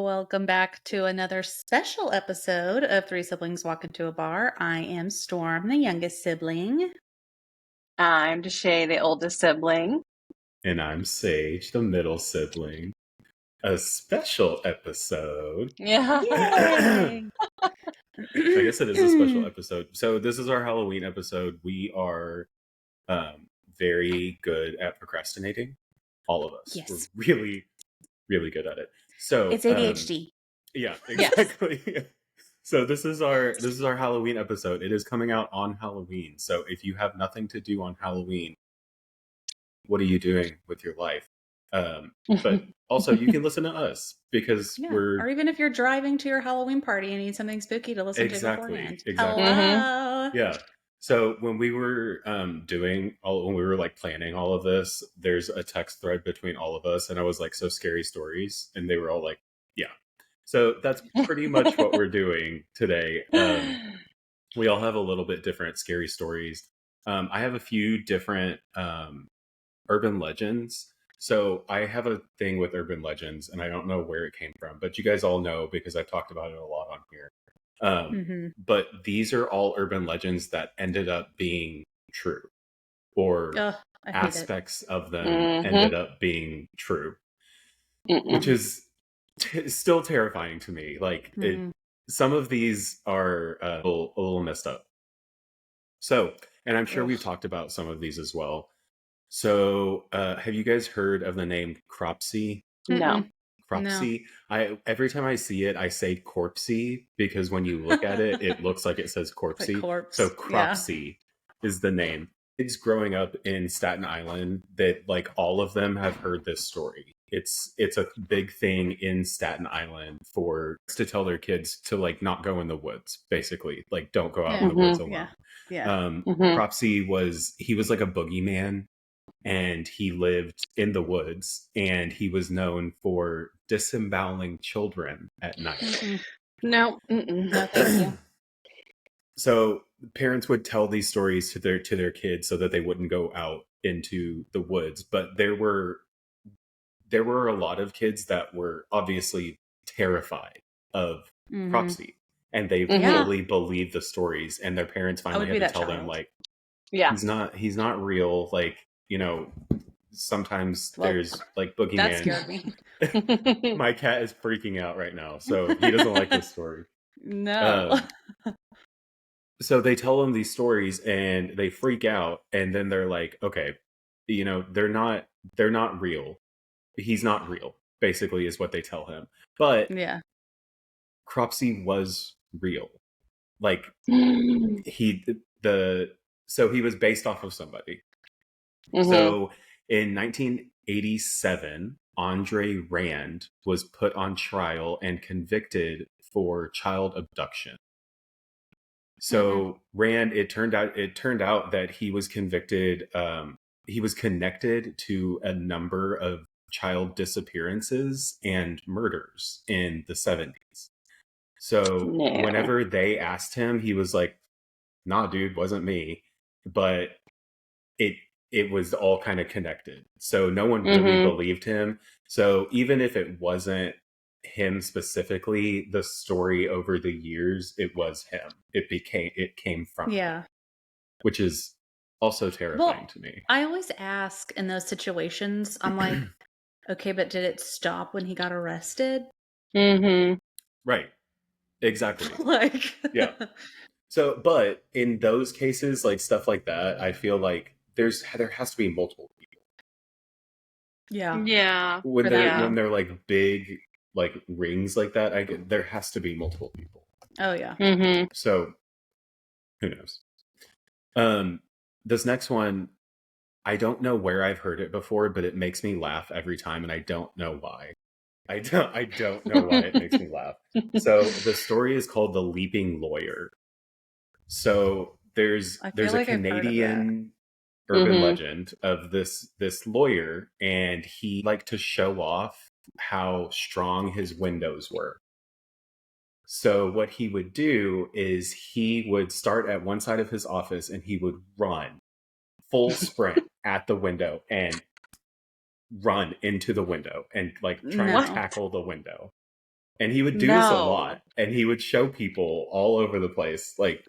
Welcome back to another special episode of Three Siblings Walk Into a Bar. I am Storm, the youngest sibling. I'm Deshay, the oldest sibling. And I'm Sage, the middle sibling. A special episode. Yeah. I guess it is a special episode. So this is our Halloween episode. We are very good at procrastinating. All of us. Yes. We're really, really good at it. So It's ADHD. Yeah, exactly. Yes. So this is our Halloween episode. It is coming out on Halloween. So if you have nothing to do on Halloween, what are you doing with your life? But also you can listen to us because or even if you're driving to your Halloween party and need something spooky to listen to beforehand. Exactly. Hello. Yeah. So when we were planning all of this, there's a text thread between all of us, and I was like, "So scary stories," and they were all like, "Yeah." So that's pretty much what we're doing today. We all have a little bit different scary stories. I have a few different urban legends. So I have a thing with urban legends, and I don't know where it came from, but you guys all know because I've talked about it a lot on here. But these are all urban legends that ended up being true, or aspects of them ended up being true, which is still terrifying to me. Like some of these are a little messed up. So, and I'm sure we've talked about some of these as well. So, have you guys heard of the name Cropsey? No. Cropsey. No. Every time I see it, I say corpsey because when you look at it, it looks like it says corpsey. So Cropsey is the name. Kids growing up in Staten Island, that like all of them have heard this story. It's a big thing in Staten Island to tell their kids to like not go in the woods, basically. Like don't go out in the woods alone. Cropsey was like a boogeyman. And he lived in the woods, and he was known for disemboweling children at night. No, thank you. So parents would tell these stories to their kids so that they wouldn't go out into the woods. But there were a lot of kids that were obviously terrified of Cropsey, and they fully believed the stories. And their parents finally had to tell them, like, he's not real. Like, you know, sometimes there's like boogeyman. That scared me. My cat is freaking out right now, so he doesn't like this story. No. So they tell him these stories and they freak out, and then they're like, okay, you know, they're not real. He's not real, basically, is what they tell him. But Cropsey was real. Like so he was based off of somebody. So in 1987, Andre Rand was put on trial and convicted for child abduction. So Rand, it turned out that he was convicted. He was connected to a number of child disappearances and murders in the 70s. So whenever they asked him, he was like, "Nah, dude, wasn't me." But it was all kind of connected. So no one really believed him. So even if it wasn't him specifically, the story over the years, it was him. It came from him, which is also terrifying to me. I always ask in those situations, I'm like, okay, but did it stop when he got arrested? Right. Exactly. Yeah. So, but in those cases, like stuff like that, I feel like there has to be multiple people. Yeah. When they're like big like rings like that, there has to be multiple people. Oh yeah. So who knows? This next one, I don't know where I've heard it before, but it makes me laugh every time, and I don't know why. I don't know why it makes me laugh. So the story is called The Leaping Lawyer. So there's a Canadian urban legend of this lawyer, and he liked to show off how strong his windows were. So what he would do is he would start at one side of his office and he would run full sprint at the window and run into the window and like try to tackle the window. And he would do this a No. lot, and he would show people all over the place. Like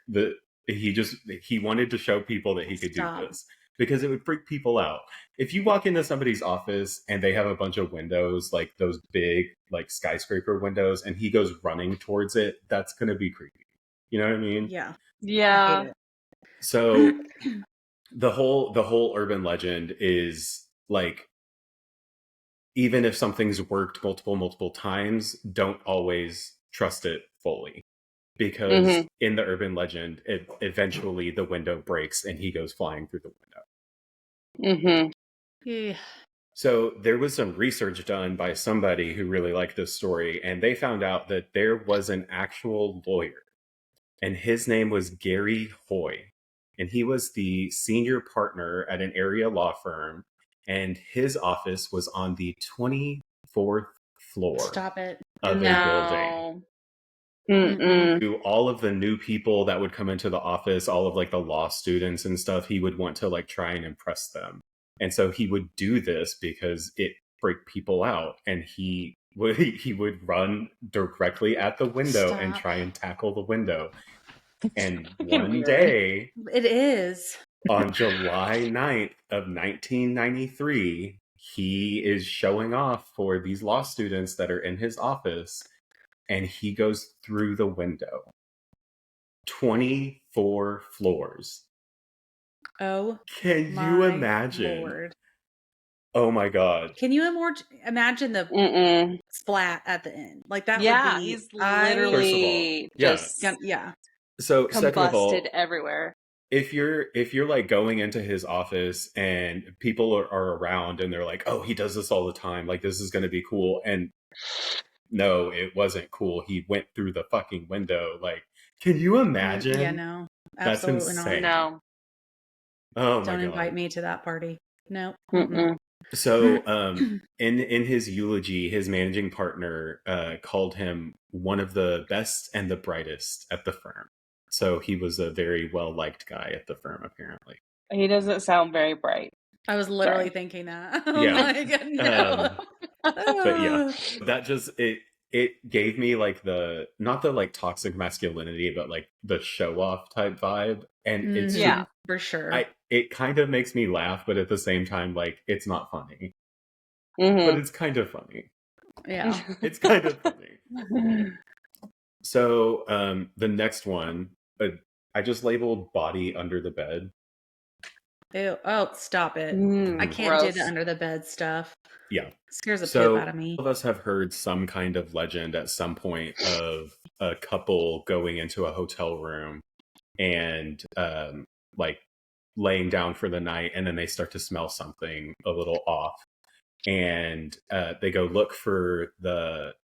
he wanted to show people that he could Stop. do this because it would freak people out. If you walk into somebody's office and they have a bunch of windows, like those big like skyscraper windows, and he goes running towards it, that's going to be creepy. You know what I mean? Yeah. I Yeah. hate it. So the whole urban legend is like, even if something's worked multiple times, don't always trust it fully. Because Mhm. in the urban legend, eventually the window breaks and he goes flying through the window. Mhm. Yeah. So there was some research done by somebody who really liked this story, and they found out that there was an actual lawyer, and his name was Gary Hoy, and he was the senior partner at an area law firm, and his office was on the 24th floor Stop it. of a building. No. Mm-mm. To all of the new people that would come into the office, all of like the law students and stuff, he would want to like try and impress them. And so he would do this because it freaked people out, and he would run directly at the window and Stop. try and tackle the window. And fucking one weird. day It is. on July 9th of 1993, he is showing off for these law students that are in his office, and he goes through the window. 24 floors. Oh Can you my imagine? Lord. Oh my God. Can you imagine the Mm-mm. splat at the end? Like that Yeah, would be he's First of all, literally yeah. just yeah. So second of all, combusted everywhere. if you're like going into his office and people are around and they're like, oh, he does this all the time, like this is going to be cool, and no, it wasn't cool. He went through the fucking window. Like, can you imagine? Yeah, no. That's Absolutely insane. No. Oh my Don't God. invite me to that party. No. Mm-mm. So, in his eulogy, his managing partner called him one of the best and the brightest at the firm. So he was a very well-liked guy at the firm, apparently. He doesn't sound very bright. I was literally Sorry. thinking that. Yeah. Like, no. But yeah, that just it gave me like the, not the like toxic masculinity, but like the show-off type vibe, and it's Yeah. for sure. it kind of makes me laugh, but at the same time, like, it's not funny, Mhm. but it's kind of funny. Yeah. It's kind of funny. So the next one, I just labeled body under the bed. Ew. Oh, stop it. I can't do the under the bed stuff. Yeah. Scares the So poop out of me. all of us have heard some kind of legend at some point of a couple going into a hotel room and like laying down for the night, and then they start to smell something a little off, and they go look for the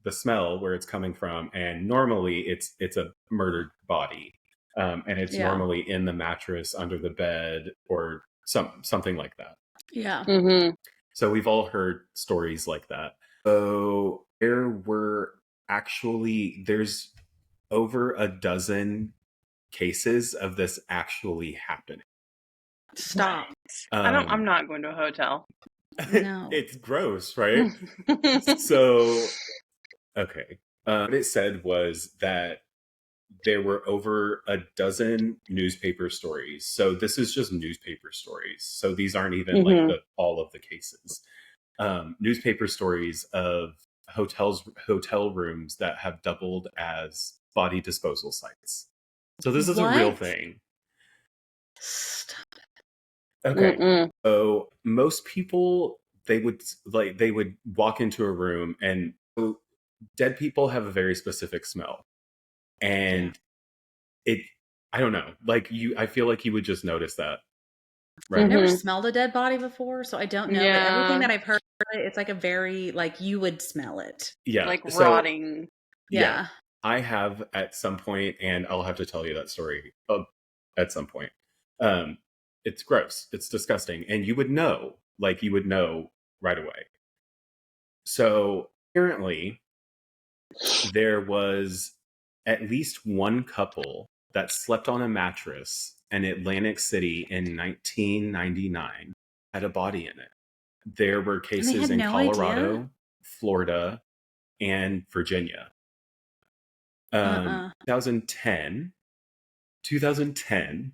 smell where it's coming from, and normally it's a murdered body, and it's Yeah. normally in the mattress under the bed or something like that. Yeah. Mm-hmm. So we've all heard stories like that. So there's over a dozen cases of this actually happening. Stop. I'm not going to a hotel. No. It's gross, right? So, okay. What it said was that there were over a dozen newspaper stories. So this is just newspaper stories. So these aren't even like all of the cases. Newspaper stories of hotel rooms that have doubled as body disposal sites. So this is a real What? thing. Stop. Okay. Mm-mm. So most people, they would walk into a room, and so dead people have a very specific smell, and I don't know, like I feel like you would just notice that, right? I've never Mhm. smelled a dead body before, so I don't know. But Yeah. everything that I've heard, it's like a very, like, you would smell it. Yeah, Like so, rotting. Yeah. I have at some point, and I'll have to tell you that story at some point. It's gross. It's disgusting. And you would know right away. So apparently there was at least one couple that slept on a mattress in Atlantic City in 1999, had a body in it. There were cases had in no Colorado, idea? Florida, and Virginia. Uh-uh. 2010,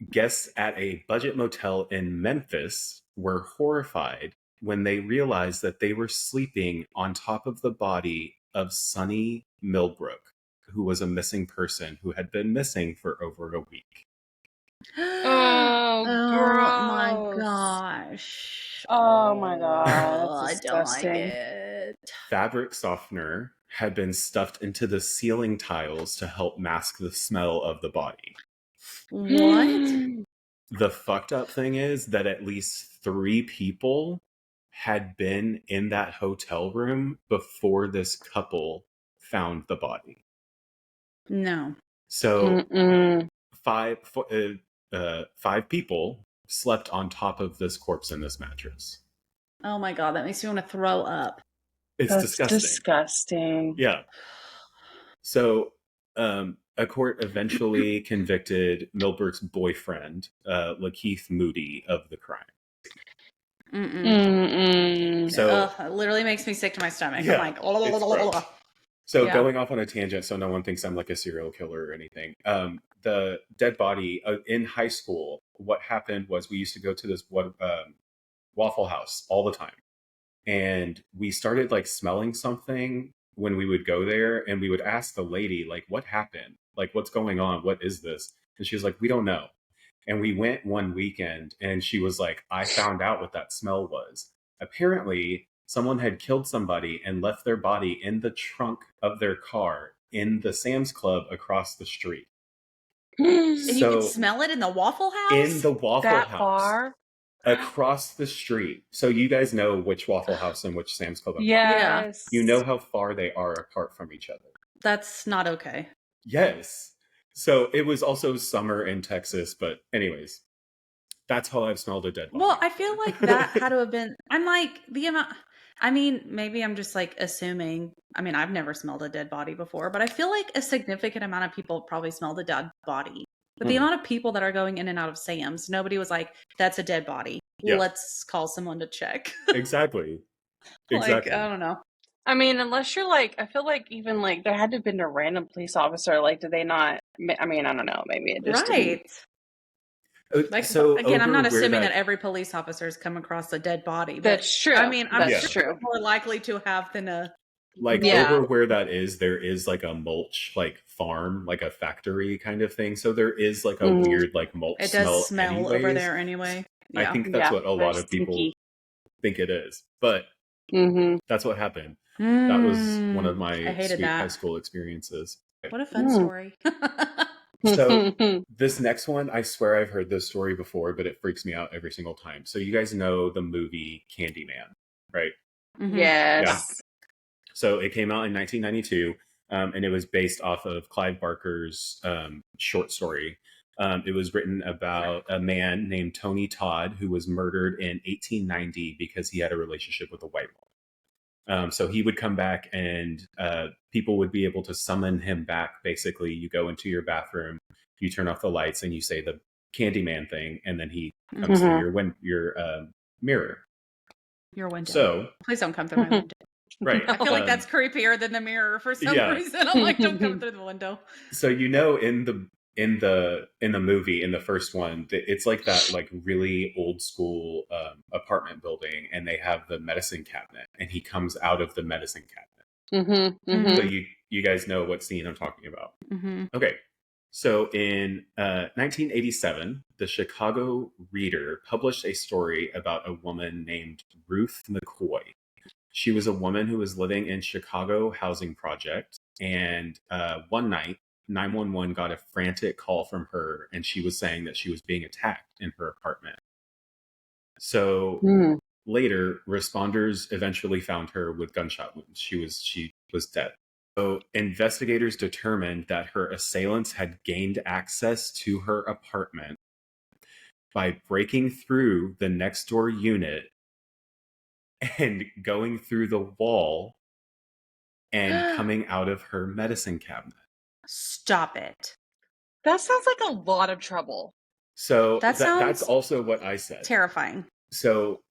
guests at a budget motel in Memphis were horrified when they realized that they were sleeping on top of the body of Sonny Millbrook, who was a missing person who had been missing for over a week. Oh, my gross. gosh. Oh my God, I that's don't like disgusting. it. Fabric softener had been stuffed into the ceiling tiles to help mask the smell of the body. What? The fucked up thing is that at least 3 people had been in that hotel room before this couple found the body. No. So Mm-mm. 5 people slept on top of this corpse in this mattress. Oh my God, that makes me want to throw up. It's That's disgusting. Yeah. So a court eventually convicted Millbrook's boyfriend, Lakeith Moody, of the crime. So it literally makes me sick to my stomach. Yeah, I'm like, So Yeah. going off on a tangent, so no one thinks I'm like a serial killer or anything. The dead body in high school, what happened was we used to go to this Waffle House all the time. And we started like smelling something when we would go there, and we would ask the lady, like, what happened? Like, what's going on? What is this? And she was like, we don't know. And we went one weekend, and she was like, I found out what that smell was. Apparently, someone had killed somebody and left their body in the trunk of their car in the Sam's Club across the street. And you could smell it in the Waffle House? In the Waffle That House. far? Across the street. So you guys know which Waffle House and which Sam's Club. Yes. You know how far they are apart from each other. That's not okay. Yes. So it was also summer in Texas, but anyways, that's how I've smelled a dead body. Well, I feel like that had to have been. I'm like the amount. I mean, maybe I'm just like assuming. I mean, I've never smelled a dead body before, but I feel like a significant amount of people probably smelled a dead body. But the amount of people that are going in and out of Sam's, nobody was like, "That's a dead body. Yeah. Let's call someone to check." Exactly. Like, I don't know. I mean, unless you're like, I feel like even like there had to have been a random police officer. Like, did they not? I mean, I don't know. Maybe it just Right. Like, so again, I'm not over where assuming that every police officer has come across a dead body. But That's true. I mean, I'm That's sure true. more likely to have than a. like Yeah. over where that is, there is like a mulch like farm, like a factory kind of thing. So there is like a weird like mulch It does smell over anyways. there anyway. I Yeah. think that's Yeah, what a lot very of people stinky. think it is. But Mm-hmm. that's what happened. That was one of I my hated sweet that. high school experiences. What a fun story. So this next one, I swear I've heard this story before, but it freaks me out every single time. So you guys know the movie Candyman, right? Mhm. Yes. So it came out in 1992, and it was based off of Clive Barker's short story. It was written about a man named Tony Todd who was murdered in 1890 because he had a relationship with a white woman. So he would come back, and people would be able to summon him back. Basically, you go into your bathroom, you turn off the lights, and you say the Candyman thing, and then he comes through your mirror. Your window. So please don't come through my window. right, I feel like that's creepier than the mirror for some Yeah. reason. I'm like, don't come through the window. So you know, in the movie, in the first one, it's like that like really old school apartment building, and they have the medicine cabinet, and he comes out of the medicine cabinet. So you guys know what scene I'm talking about. Mm-hmm. Okay. So in 1987, the Chicago Reader published a story about a woman named Ruth McCoy. She was a woman who was living in Chicago housing project, and one night 911 got a frantic call from her, and she was saying that she was being attacked in her apartment. So later, responders eventually found her with gunshot wounds. She was dead. So investigators determined that her assailants had gained access to her apartment by breaking through the next door unit and going through the wall and coming out of her medicine cabinet. Stop it. That sounds like a lot of trouble. So That that's sounds also what I said. Terrifying. So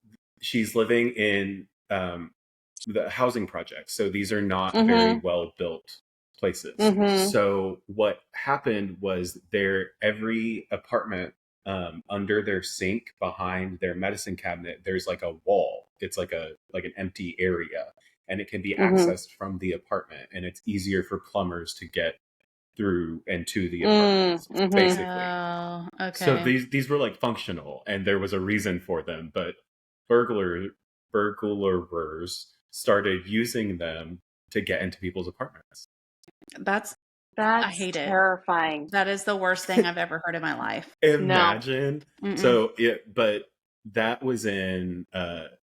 she's living in the housing projects. So these are not Mhm. very well built places. Mhm. So what happened was every apartment under their sink behind their medicine cabinet, there's like a wall. It's like an empty area, and it can be Mhm. accessed from the apartment, and it's easier for plumbers to get through and to the apartments, Mhm. basically. Oh, So okay. these were like functional, and there was a reason for them, but burglars started using them to get into people's apartments. That's I That's hate it. terrifying. That is the worst thing I've ever heard in my life. Imagine. Mm-mm. So but that was in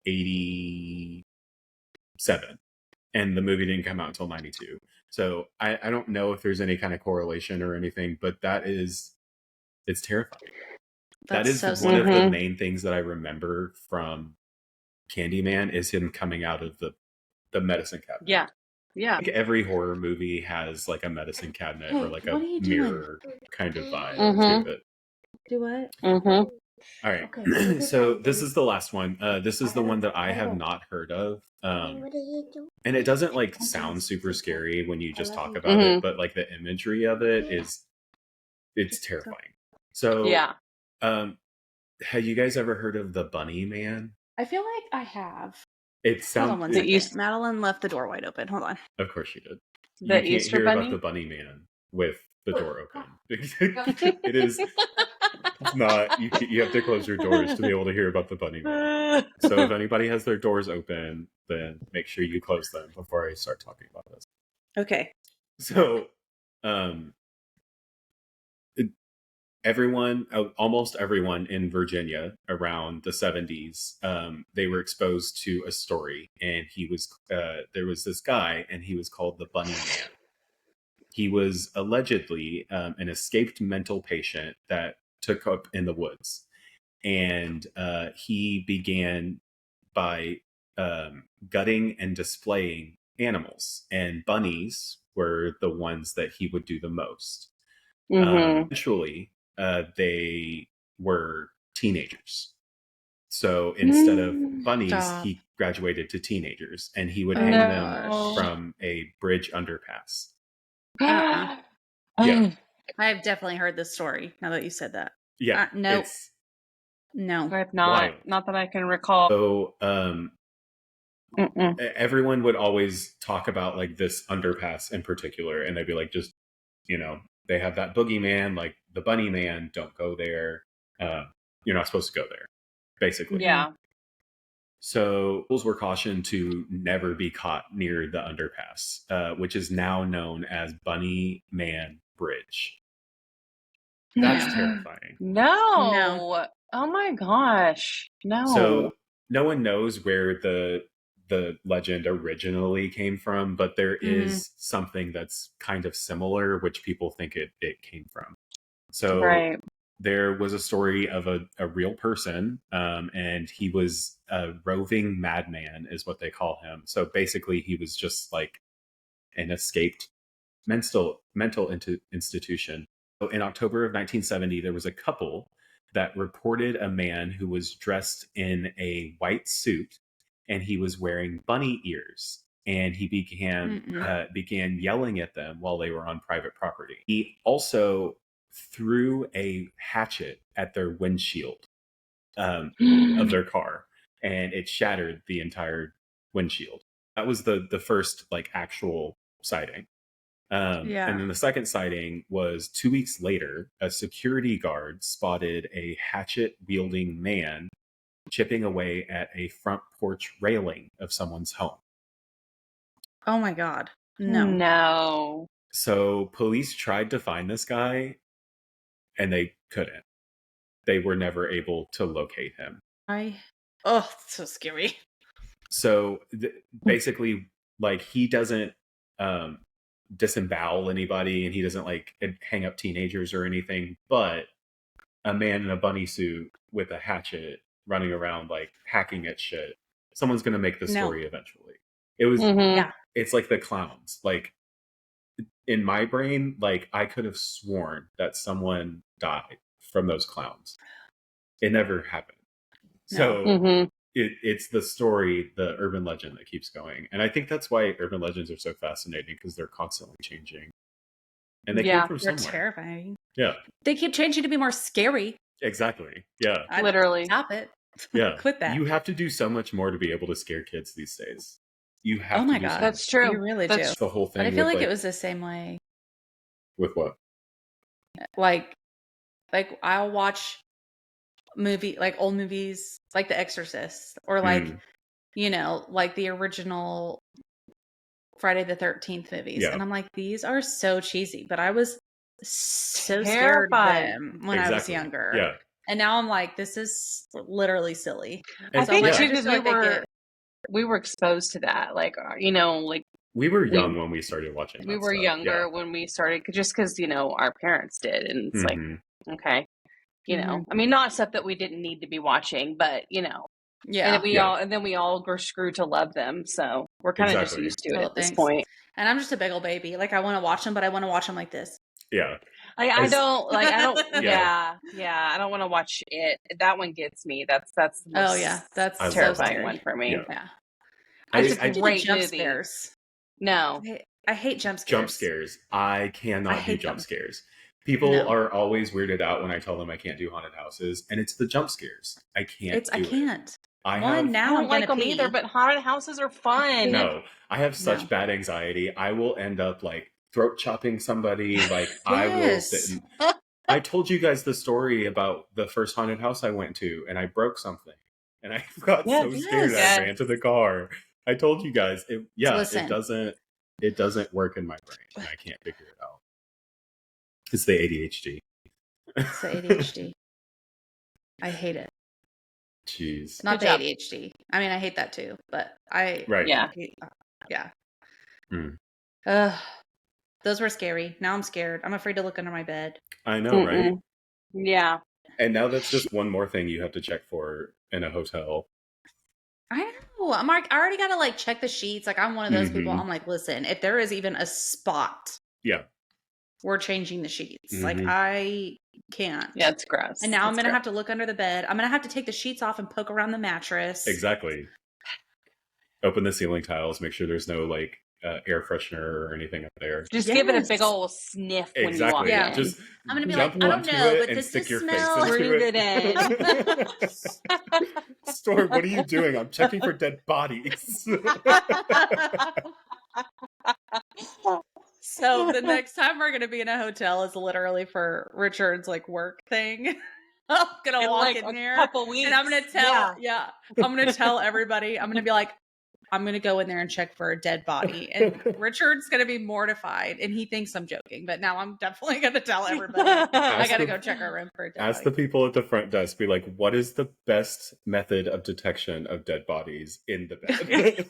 87, and the movie didn't come out until 92. So I don't know if there's any kind of correlation or anything, but it's terrifying. That That's is so one of the Mhm. main things that I remember from Candyman is him coming out of the medicine cabinet. Yeah. Yeah. I think every horror movie has like a medicine cabinet or Hey, like what a are you doing? mirror kind of vibe Mhm. to it. Do what? Mhm. All right. Okay, so good So night, this then. is the last one. This is the one that I have not heard of. And it doesn't like sound super scary when you just talk about it, Mhm. but like the imagery of it it's terrifying. So Yeah. have you guys ever heard of the Bunny Man? I feel like I have. It Hold on sounds one The second. East- Madeline left the door wide open. Hold on. Of course you did. You The can't Easter hear about Bunny? the Bunny Man with the door open. It is. It's not. You have to close your doors to be able to hear about the Bunny Man. So if anybody has their doors open, then make sure you close them before I start talking about this. Okay. So, almost everyone in Virginia around the 70s, they were exposed to a story, and there was this guy, and he was called the Bunny Man. He was allegedly an escaped mental patient that took up in the woods, and he began by gutting and displaying animals, and bunnies were the ones that he would do the most. Mhm. Eventually, they were teenagers. So instead of bunnies, Stop. he graduated to teenagers, and he would Oh hang my them gosh. from a bridge underpass. Uh-uh. Yeah. I have definitely heard this story now that you said that. Yeah, Nope. it's No. I've not. wild. Not that I can recall. So Mm-mm. everyone would always talk about like this underpass in particular, and they'd be like, just they have that boogeyman, like the Bunny Man. Don't go there. You're not supposed to go there, basically. Yeah. So schools were cautioned to never be caught near the underpass, which is now known as Bunny Man Bridge. That's terrifying. No. Oh my gosh. No. So no one knows where the legend originally came from, but there is something that's kind of similar, which people think it came from. So Right. there was a story of a real person, and he was a roving madman, is what they call him. So basically, he was just like an escaped mental institution. So in October of 1970, there was a couple that reported a man who was dressed in a white suit, and he was wearing bunny ears, and he began yelling at them while they were on private property. He also threw a hatchet at their windshield of their car, and it shattered the entire windshield. That was the first like actual sighting. Yeah. And then the second sighting was 2 weeks later. A security guard spotted a hatchet wielding man chipping away at a front porch railing of someone's home. Oh my God. No. No. So police tried to find this guy, and they couldn't. They were never able to locate him. Oh, it's so scary. So basically, like, he doesn't disembowel anybody, and he doesn't like hang up teenagers or anything, but a man in a bunny suit with a hatchet running around like hacking at shit, someone's gonna make the story eventually. It was Mhm. It's like the clowns. Like, in my brain, like, I could have sworn that someone died from those clowns. It never happened. No. So Mhm. it's the story, the urban legend that keeps going. And I think that's why urban legends are so fascinating, because they're constantly changing. And they came Yeah, from They're somewhere. terrifying. Yeah, They keep changing to be more scary. exactly. Yeah. literally. Stop it. Yeah. Quit that. You have to do so much more to be able to scare kids these days. You have Oh to my do God. so That's much. true. You really That's do. It's the whole thing. But I feel with, like it was the same way. with what? Like I'll watch old movies like The Exorcist, or like, Mm, like the original Friday the 13th movies. Yeah. And I'm like, these are so cheesy, but I was so scared of terrified. them when I was exactly. younger. Yeah. And now I'm like, this is literally silly. I And So I'm think like, too I just because feel like they get we were exposed to that. Like like we were we young when we started watching we that were stuff. younger when we started, just because our parents did, and it's Yeah. like, Mhm. okay, Mhm. I mean, not stuff that we didn't need to be watching, but and Yeah. then we all grew to love them, so we're kind of just Exactly. used to it Oh, at this thanks. point. And I'm just a big old baby. Like, I want to watch them, but I want to watch them like this. Yeah. I As- don't Yeah. I don't want to watch it. That one gets me. That's the most Oh yeah, that's I love so that. terrifying scary. one for me. Yeah. Yeah. It's I a hate the great jump movie. scares. No, I hate jump scares. Jump scares. I cannot do hate jump them. scares. People No. are always weirded out when I tell them I can't do haunted houses, and it's the jump scares. I can't I do it. can't. I One, have now I I'm don't like gonna them pee. either. But haunted houses are fun. no. I have such No. bad anxiety. I will end up like throat chopping somebody. Like I will sit. Yes. And, I told you guys the story about the first haunted house I went to, and I broke something, and I got so scared Yes. I ran to the car. I told you guys. Listen. It doesn't work in my brain, and I can't figure it out. It's the ADHD. It's the ADHD. I hate it. Jeez. Not Good the job. ADHD. I mean, I hate that too, but I Right. Yeah. yeah. Hmm. Those were scary. Now I'm scared. I'm afraid to look under my bed. I know, right? Mm-mm. Yeah. And now that's just one more thing you have to check for in a hotel. I know. I'm like, I already gotta like check the sheets. Like, I'm one of those people. Mhm. I'm like, listen, if there is even a spot, Yeah. we're changing the sheets. Like, Mhm. I can't. Yeah, it's gross. And now I'm It's gonna gross. have to look under the bed. I'm gonna have to take the sheets off and poke around the mattress. Exactly. Open the ceiling tiles. Make sure there's no like air freshener or anything up there. Just give it a Yes. big old sniff when you walk Exactly. Yeah. in. Just I'm gonna be jump like, I don't onto know, it but and does stick this your smell? face into Breathe it. Storm, what are you doing? I'm checking for dead bodies. So the next time we're gonna be in a hotel is literally for Richard's like work thing. I'm gonna In walk like in a there couple weeks. and I'm gonna tell, Yeah. I'm gonna tell everybody. I'm gonna be like, I'm gonna go in there and check for a dead body, and Richard's gonna be mortified, and he thinks I'm joking, but now I'm definitely gonna tell everybody. I Ask gotta the- go check our room for a dead Ask the body. people at the front desk, be like, what is the best method of detection of dead bodies in the bed?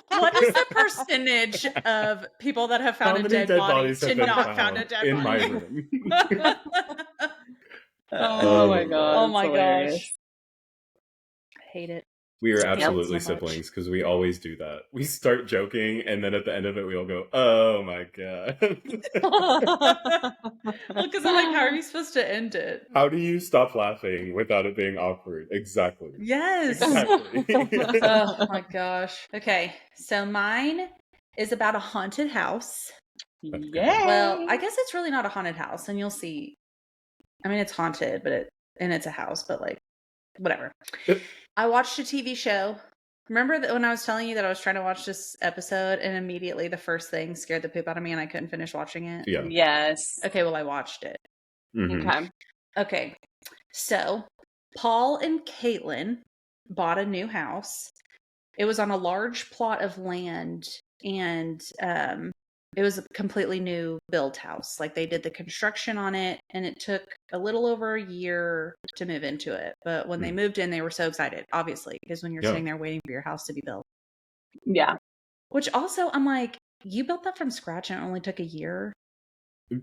What is the percentage of people that have found How a many dead body bodies to have been not found a found dead in my body? room? Oh my god. Oh it's my hilarious. gosh. I hate it. We are Yep, absolutely so much. siblings because we always do that. We start joking, and then at the end of it, we all go, "Oh my god!" Well, because I'm like, how are you supposed to end it? How do you stop laughing without it being awkward? Exactly. Yes. Exactly. Oh my gosh. Okay, so mine is about a haunted house. Yay. Well, I guess it's really not a haunted house, and you'll see. I mean, it's haunted, but it's a house, but like, whatever. I watched a TV show. Remember that when I was telling you that I was trying to watch this episode, and immediately the first thing scared the poop out of me, and I couldn't finish watching it? Yeah. Yes. Okay, well, I watched it. Mhm. Okay. Okay, so Paul and Caitlin bought a new house. It was on a large plot of land, and it was a completely new build house. Like, they did the construction on it, and it took a little over a year to move into it. But when they moved in, they were so excited, obviously, because when you're Yeah. sitting there waiting for your house to be built. Yeah. Which also, I'm like, you built that from scratch and it only took a year? It's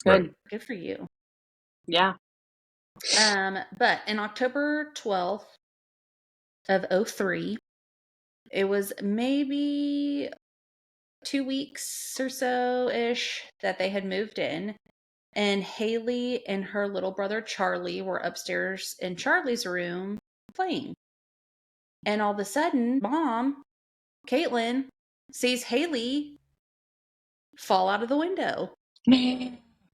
good. Right. Good for you. Yeah. But in October 12th of 03, it was maybe 2 weeks or so ish that they had moved in, and Haley and her little brother Charlie were upstairs in Charlie's room playing. And all of a sudden, mom, Caitlin, sees Haley fall out of the window. Oh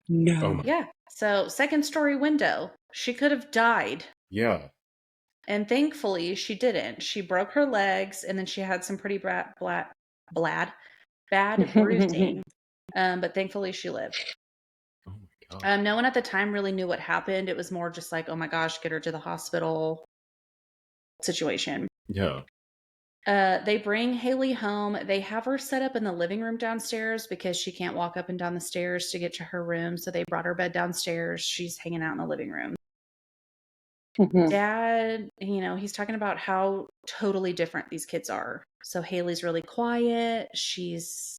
No. my. Yeah. So, second story window. She could have died. Yeah. And thankfully, she didn't. She broke her legs, and then she had some pretty bad bruising. But thankfully, she lived. Oh my god. No one at the time really knew what happened. It was more just like, oh my gosh, get her to the hospital situation. Yeah. They bring Haley home. They have her set up in the living room downstairs because she can't walk up and down the stairs to get to her room. So they brought her bed downstairs. She's hanging out in the living room. Dad, he's talking about how totally different these kids are. So Haley's really quiet. She's,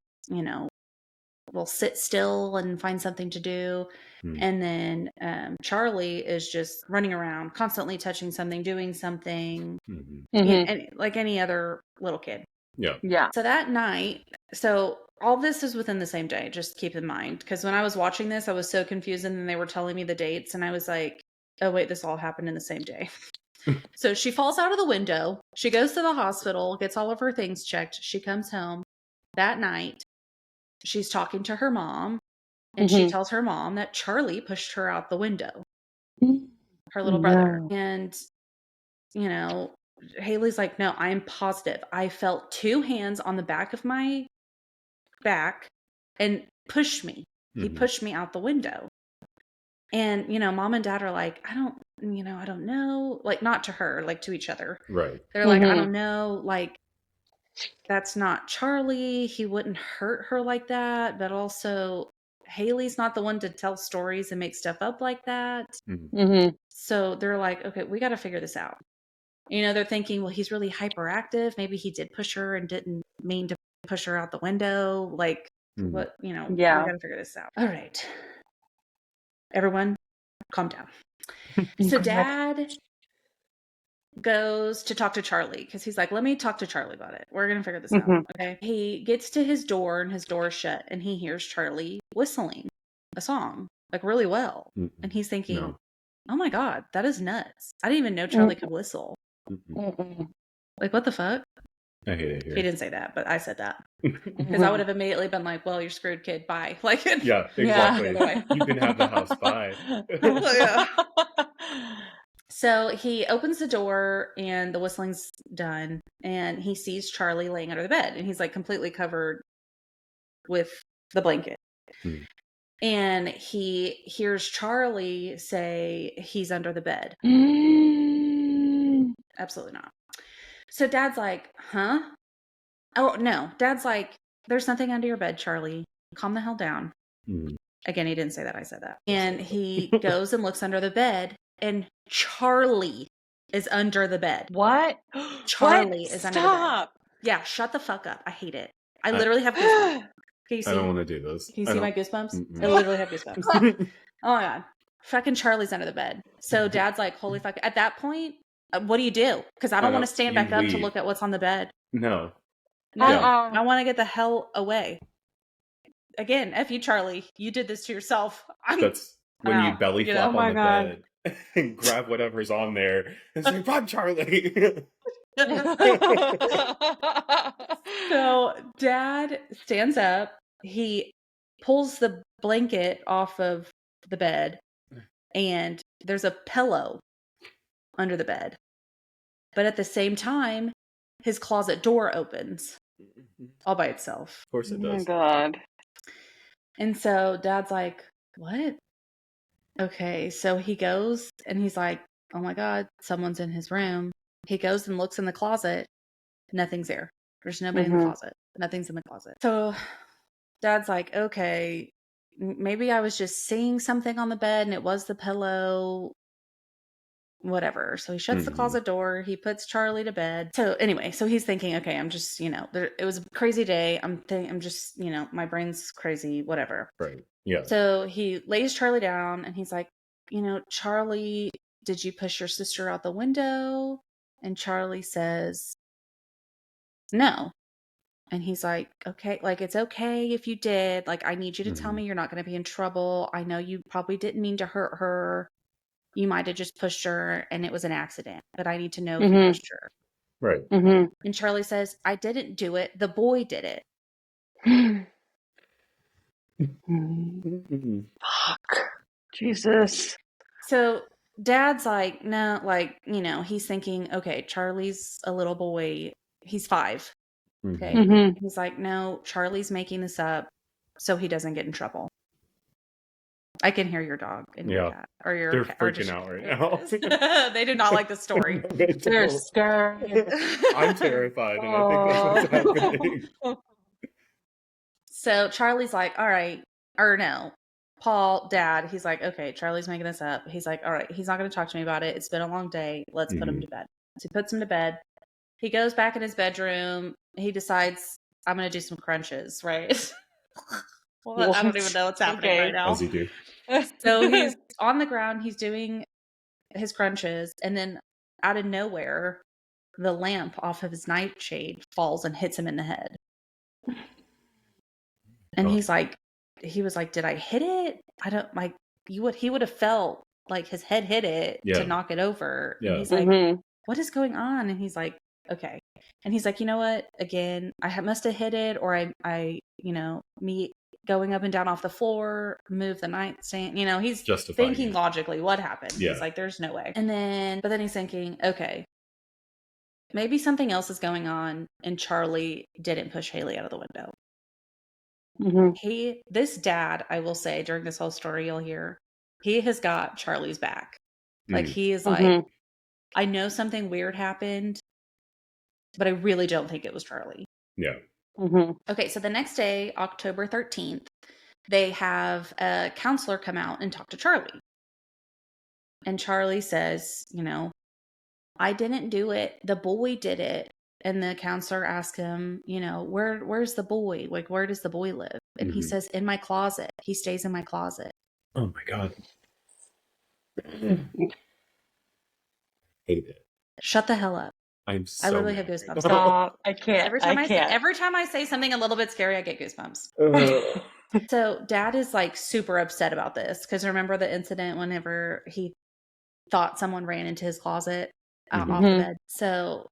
will sit still and find something to do. And then Charlie is just running around, constantly touching something, doing something, like any other little kid. Yeah. Yeah. So that night, all this is within the same day, just keep in mind. Because when I was watching this, I was so confused, and then they were telling me the dates, and I was like, oh, wait, this all happened in the same day. So she falls out of the window. She goes to the hospital, gets all of her things checked. She comes home that night. She's talking to her mom, and she tells her mom that Charlie pushed her out the window, her little brother. No. And, Haley's like, no, I'm positive. I felt two hands on the back of my back and pushed me. He pushed me out the window. And, mom and dad are like, I don't know, like, not to her, like to each other. Right. They're like, I don't know, like, that's not Charlie. He wouldn't hurt her like that. But also, Haley's not the one to tell stories and make stuff up like that. So they're like, okay, we got to figure this out. They're thinking, well, he's really hyperactive. Maybe he did push her and didn't mean to push her out the window. Like, what, we got to figure this out. All right. Everyone, calm down. So dad goes to talk to Charlie because he's like, let me talk to Charlie about it. We're going to figure this out. Okay. He gets to his door and his door is shut, and he hears Charlie whistling a song like really well. And he's thinking, oh my God, that is nuts. I didn't even know Charlie could whistle. Like, what the fuck? I hate it here. He didn't say that, but I said that because I would have immediately been like, well, you're screwed, kid. Bye. Like, yeah, exactly. You can have the house. Bye. Yeah. So he opens the door and the whistling's done, and he sees Charlie laying under the bed, and he's like completely covered with the blanket. And he hears Charlie say he's under the bed. Absolutely not. So dad's like, huh? Oh, no. Dad's like, there's nothing under your bed, Charlie. Calm the hell down. Again, he didn't say that. I said that. And he goes and looks under the bed, and Charlie is under the bed. What? Charlie is under the bed. Stop. Yeah, shut the fuck up. I hate it. I literally have goosebumps. Can you see? I don't want to do this. Can you see my goosebumps? I literally have goosebumps. Oh my God. Fucking Charlie's under the bed. So dad's like, holy fuck. At that point, what do you do? Because I don't want to stand back up to look at what's on the bed. No. I want to get the hell away. Again, F you, Charlie. You did this to yourself. That's when you belly flop on the God. bed and grab whatever's on there and say, run, Charlie. So dad stands up. He pulls the blanket off of the bed, and there's a pillow under the bed. But at the same time, his closet door opens all by itself. Of course it Oh my does. God. And so dad's like, what? Okay. So he goes and he's like, oh my God, someone's in his room. He goes and looks in the closet. Nothing's there. There's nobody in the closet. Nothing's in the closet. So dad's like, okay, maybe I was just seeing something on the bed and it was the pillow. Whatever. So he shuts the closet door. He puts Charlie to bed. So anyway, so he's thinking, okay, I'm just, it was a crazy day. I'm just, my brain's crazy, whatever. Right. Yeah. So he lays Charlie down and he's like, Charlie, did you push your sister out the window? And Charlie says, no. And he's like, okay, like, it's okay if you did. Like, I need you to tell me you're not going to be in trouble. I know you probably didn't mean to hurt her. You might have just pushed her and it was an accident, but I need to know if you pushed her. Right. Mm-hmm. And Charlie says, I didn't do it. The boy did it. Mhm. Fuck. Jesus. So dad's like, no, like, he's thinking, okay, Charlie's a little boy. He's 5. Okay. Mhm. Mm-hmm. He's like, no, Charlie's making this up so he doesn't get in trouble. I can hear your dog and your Yeah. cat. Or your They're cat. Or freaking just, out right now. they do not like the story. They They're don't. scared. I'm terrified, and I think that's what's happening. So Charlie's like, all right, or no, Paul, dad, he's like, okay, Charlie's making this up. He's like, all right, he's not going to talk to me about it. It's been a long day. Let's put him to bed. So he puts him to bed. He goes back in his bedroom. He decides, I'm going to do some crunches, right? Well, I don't even know what's happening Okay. right now. As you do. So he's on the ground. He's doing his crunches. And then out of nowhere, the lamp off of his nightshade falls and hits him in the head. And Oh. he was like, did I hit it? I don't like he would have felt like his head hit it Yeah. to knock it over. Yeah. And he's like, Mhm. what is going on? And he's like, okay. And he's like, you know what? Again, I must have hit it, or I me going up and down off the floor, move the nightstand. He's Justifying thinking it. logically what happened. Yeah. He's like, there's no way. But then he's thinking, okay, maybe something else is going on, and Charlie didn't push Haley out of the window. Mhm. This dad, I will say, during this whole story, you'll hear, he has got Charlie's back. Like, he is like, Mhm. I know something weird happened, but I really don't think it was Charlie. Yeah. Mhm. Okay, so the next day, October 13th, they have a counselor come out and talk to Charlie. And Charlie says, I didn't do it. The boy did it. And the counselor asked him, where's the boy? Like, where does the boy live? And he Mhm. says, in my closet. He stays in my closet. Oh my god. Hate it. Shut the hell up. I'm so I literally mad have right goosebumps. Stop. I can't. Every time I can't. every time I say something a little bit scary, I get goosebumps. now. So dad is like super upset about this because remember the incident whenever he thought someone ran into his closet off the Mhm. bed. So,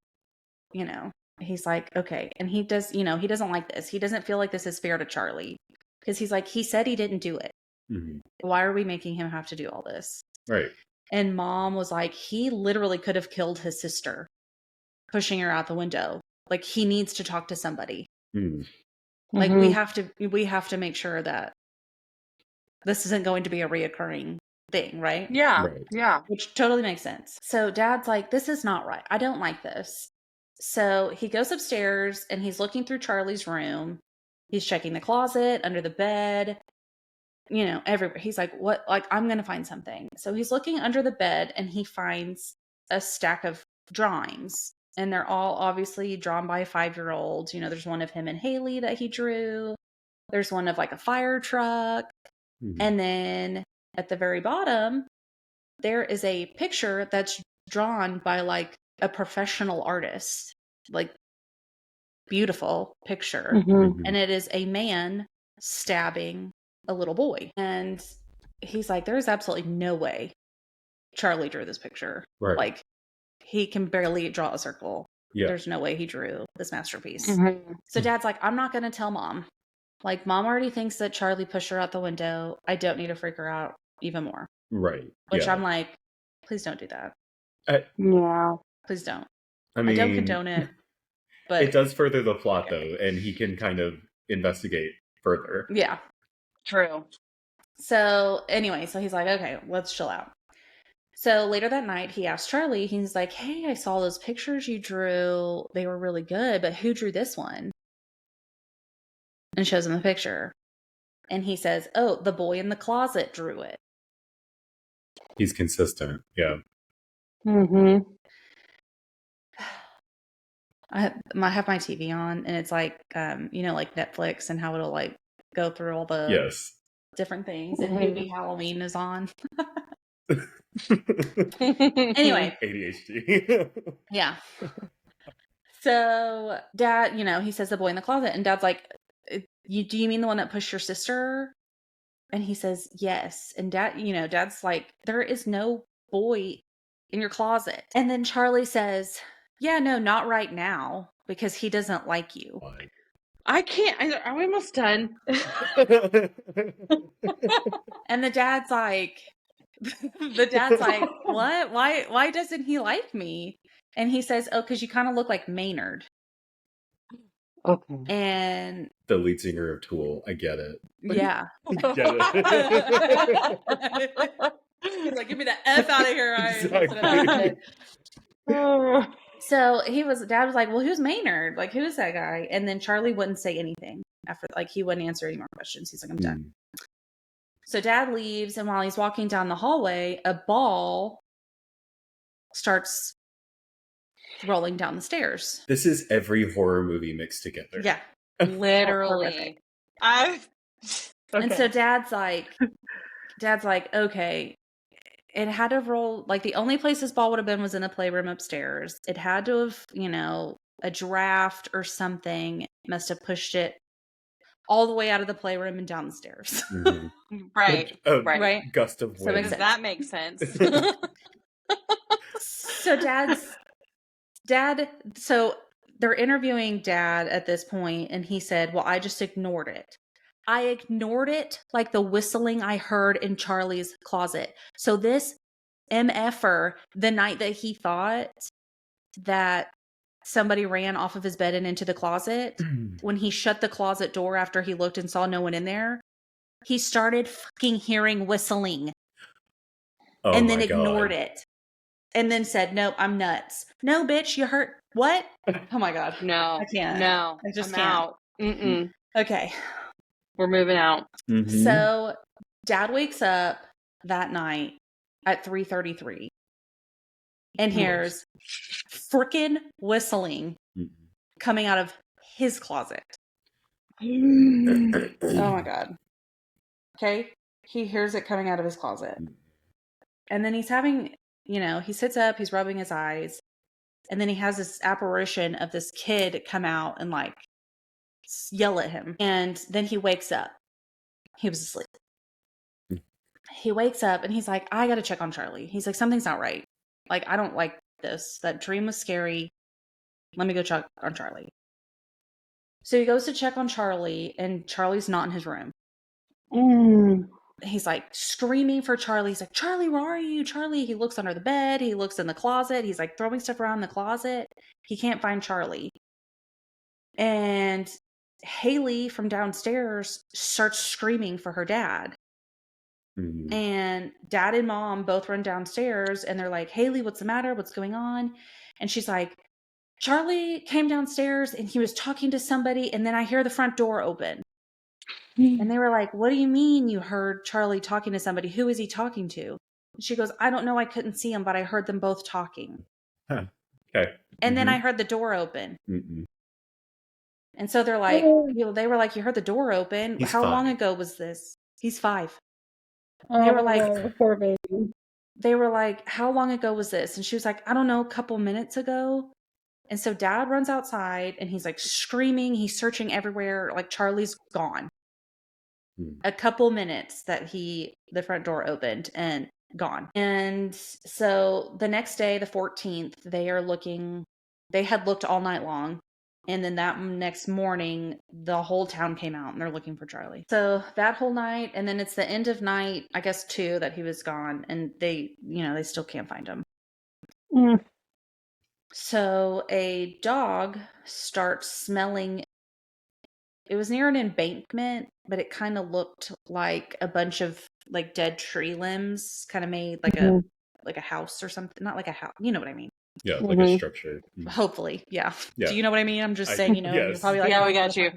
he's like, okay. And he does, he doesn't like this. He doesn't feel like this is fair to Charlie because he's like, he said he didn't do it. Mhm. Why are we making him have to do all this? Right. And mom was like, he literally could have killed his sister, pushing her out the window. Like, he needs to talk to somebody. Mm. Like, Mhm. we have to make sure that this isn't going to be a reoccurring thing, right? Yeah. Right. Yeah. Which totally makes sense. So dad's like, this is not right. I don't like this. So he goes upstairs and he's looking through Charlie's room. He's checking the closet, under the bed, everywhere. He's like, what? Like, I'm going to find something. So he's looking under the bed and he finds a stack of drawings. And they're all obviously drawn by a 5-year-old. There's one of him and Haley that he drew. There's one of like a fire truck. Mhm. And then at the very bottom, there is a picture that's drawn by like a professional artist. Like, beautiful picture. Mhm. Mhm. And it is a man stabbing a little boy. And he's like, there is absolutely no way Charlie drew this picture. Right. Like, he can barely draw a circle. Yeah. There's no way he drew this masterpiece. Mhm. So dad's like, I'm not going to tell mom. Like, mom already thinks that Charlie pushed her out the window. I don't need to freak her out even more. Right. Which Yeah. I'm like, please don't do that. Yeah. Please don't. I mean, I don't condone it. But it does further the plot though, and he can kind of investigate further. yeah. True. So anyway, so he's like, okay, let's chill out. So later that night, he asked Charlie, he's like, hey, I saw those pictures you drew. They were really good, but who drew this one? And shows him the picture. And he says, oh, the boy in the closet drew it. He's consistent. Yeah. Mhm. I have my TV on, and it's like, like Netflix and how it'll like go through all the Yes. different things. And Mhm. maybe Halloween is on. Anyway. ADHD. Yeah. So dad, he says the boy in the closet, and dad's like, do you mean the one that pushed your sister? And he says, yes. And dad's like, there is no boy in your closet. And then Charlie says, Yeah, no, not right now because he doesn't like you. Why? I can't. Are we almost done? And the dad's like, what? Why doesn't he like me? And he says, oh, because you kind of look like Maynard. Okay. And The lead singer of Tool. I get it. yeah. I get it. He's like, get me the F out of here. Exactly. So dad was like, well, who's Maynard? Like, who is that guy? And then Charlie wouldn't say anything after, like, he wouldn't answer any more questions. He's like, I'm done. So dad leaves, and while he's walking down the hallway, a ball starts rolling down the stairs. This is every horror movie mixed together. Yeah. Literally. And so dad's like, okay, it had to roll. Like, the only place this ball would have been was in the playroom upstairs. It had to have, a draft or something must have pushed it all the way out of the playroom and down the stairs. Mm-hmm. Right. Right. Gust of So wind. makes sense. That makes sense. So so they're interviewing dad at this point, and he said, well, I just ignored it. I ignored it like the whistling I heard in Charlie's closet. So this MFer, the night that he thought that somebody ran off of his bed and into the closet, when he shut the closet door after he looked and saw no one in there, he started fucking hearing whistling and then ignored it. And then said, nope, I'm nuts. No, bitch, you hurt. What? Oh my God. No. I can't. No. I just I'm can't. out. Mm-mm. Okay. We're moving out. Mm-hmm. So dad wakes up that night at 3:33 and hears frickin' whistling coming out of his closet. Oh my God. Okay. He hears it coming out of his closet. And then he's having, he sits up, he's rubbing his eyes. And then he has this apparition of this kid come out and like yell at him. And then he wakes up. He was asleep. He wakes up and he's like, I got to check on Charlie. He's like, something's not right. Like, I don't like this. That dream was scary. Let me go check on Charlie. So he goes to check on Charlie, and Charlie's not in his room. He's like screaming for Charlie. He's like, Charlie, where are you? Charlie. He looks under the bed. He looks in the closet. He's like throwing stuff around the closet. He can't find Charlie. And Haley from downstairs starts screaming for her dad. Mm-hmm. And dad and mom both run downstairs, and they're like, Haley, what's the matter? What's going on? And she's like, Charlie came downstairs and he was talking to somebody, and then I hear the front door open. And they were like, what do you mean you heard Charlie talking to somebody? Who is he talking to? And she goes, I don't know. I couldn't see him, but I heard them both talking. Huh. Okay. And then I heard the door open. Mm-mm. And so they're like, they were like, you heard the door open. He's How 5. long ago was this? He's 5. They were like, poor baby. They were like, how long ago was this? And she was like, I don't know, a couple minutes ago. And so dad runs outside and he's like screaming. He's searching everywhere. Like, Charlie's gone. A couple minutes that the front door opened and gone. And so the next day, the 14th, they had looked all night long. And then that next morning, the whole town came out and they're looking for Charlie. So that whole night, and then it's the end of night, I guess 2, that he was gone, and they still can't find him. So a dog starts smelling. It was near an embankment, but it kind of looked like a bunch of like dead tree limbs, kind of made like a house or something. Not like a house, you know what I mean? Yeah, like a structure. Hopefully, yeah. Yeah. Do you know what I mean? I'm just saying, yes. You're probably like, yeah, we got you.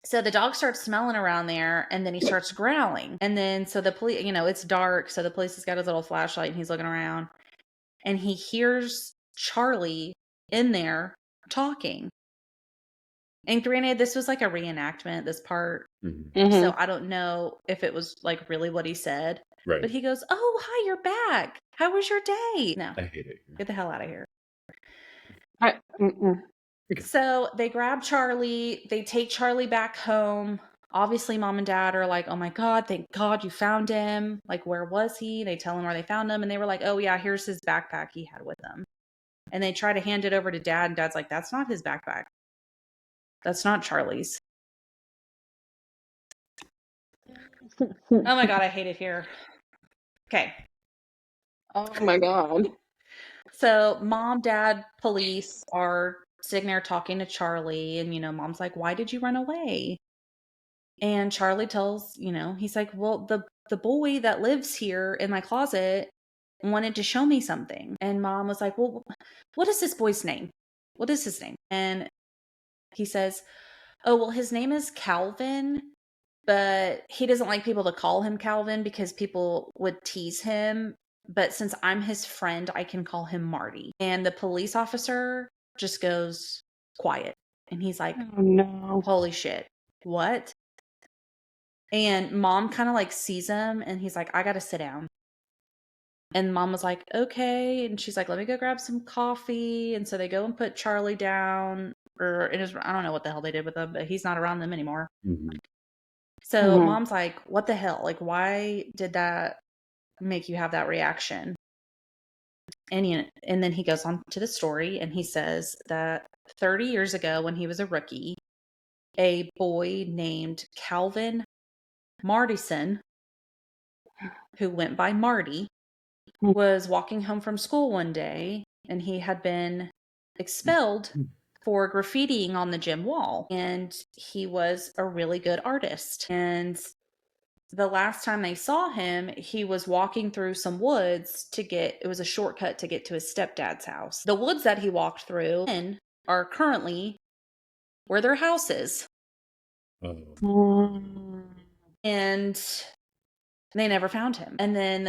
So the dog starts smelling around there, and then he starts growling. And then, so the police, it's dark, so the police has got his little flashlight, and he's looking around, and he hears Charlie in there talking. And granted, this was like a reenactment, this part. Mm-hmm. So I don't know if it was like really what he said. Right. But he goes, oh, hi, you're back. How was your day? No. I hate it. Get the hell out of here. Mm-mm. So they grab Charlie. They take Charlie back home. Obviously, mom and dad are like, oh my God, thank God you found him. Like, where was he? They tell him where they found him. And they were like, oh yeah, here's his backpack he had with him. And they try to hand it over to dad. And dad's like, that's not his backpack. That's not Charlie's. Oh my God, I hate it here. Okay. Oh my God. So mom, dad, police are sitting there talking to Charlie. And, mom's like, why did you run away? And Charlie tells, he's like, well, the boy that lives here in my closet wanted to show me something. And mom was like, well, what is this boy's name? What is his name? And he says, oh, well, his name is Calvin, but he doesn't like people to call him Calvin because people would tease him. But since I'm his friend, I can call him Marty. And the police officer just goes quiet. And he's like, Oh no. holy shit, what? And mom kind of like sees him and he's like, I got to sit down. And mom was like, okay. And she's like, let me go grab some coffee. And so they go and put Charlie down, or I don't know what the hell they did with him, but he's not around them anymore. Mhm. So Mhm. mom's like, what the hell? Like, why did that make you have that reaction? And then he goes on to the story and he says that 30 years ago when he was a rookie, a boy named Calvin Martyson, who went by Marty, was walking home from school one day and he had been expelled for graffitiing on the gym wall. And he was a really good artist. And the last time they saw him, he was walking through some woods it was a shortcut to get to his stepdad's house. The woods that he walked through are currently where their house is. Oh. And they never found him. And then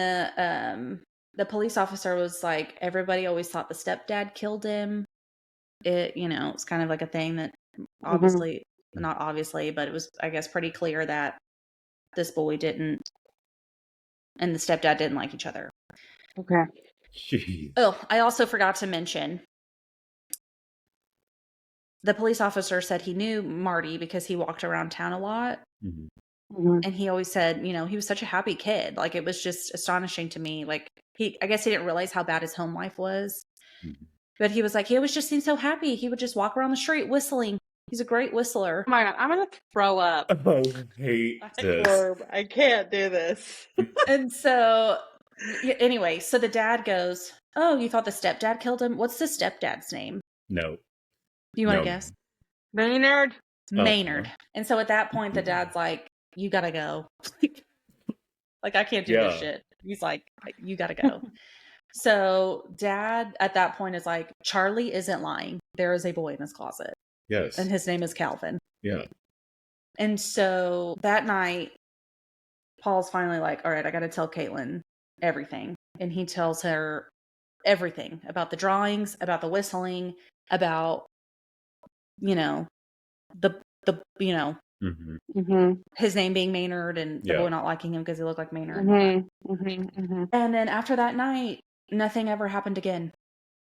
the police officer was like, everybody always thought the stepdad killed him. It's kind of like a thing that obviously, not obviously, but it was, I guess, pretty clear that this boy didn't, and the stepdad didn't like each other. Okay. Jeez. Oh, I also forgot to mention, the police officer said he knew Marty because he walked around town a lot. Mhm. Mhm. And he always said, he was such a happy kid. Like, it was just astonishing to me. Like, I guess he didn't realize how bad his home life was. Mhm. But he was like, he always just seemed so happy. He would just walk around the street whistling. He's a great whistler. Oh my God, I'm gonna throw up. I hate this. I can't do this. And so, anyway, so the dad goes, oh, you thought the stepdad killed him? What's the stepdad's name? No. You want to No. guess? Maynard. Oh, Maynard. no. And so at that point, the dad's like, you gotta go. Like, I can't do this Yeah. shit. He's like, you gotta go. So dad at that point is like, Charlie isn't lying. There is a boy in his closet. Yes. And his name is Calvin. Yeah. And so that night, Paul's finally like, all right, I got to tell Caitlin everything. And he tells her everything about the drawings, about the whistling, about, Mhm. Mm-hmm. his name being Maynard and the Yeah. boy not liking him because he looked like Maynard. Mm-hmm. Mm-hmm. Mm-hmm. And then after that night, nothing ever happened again.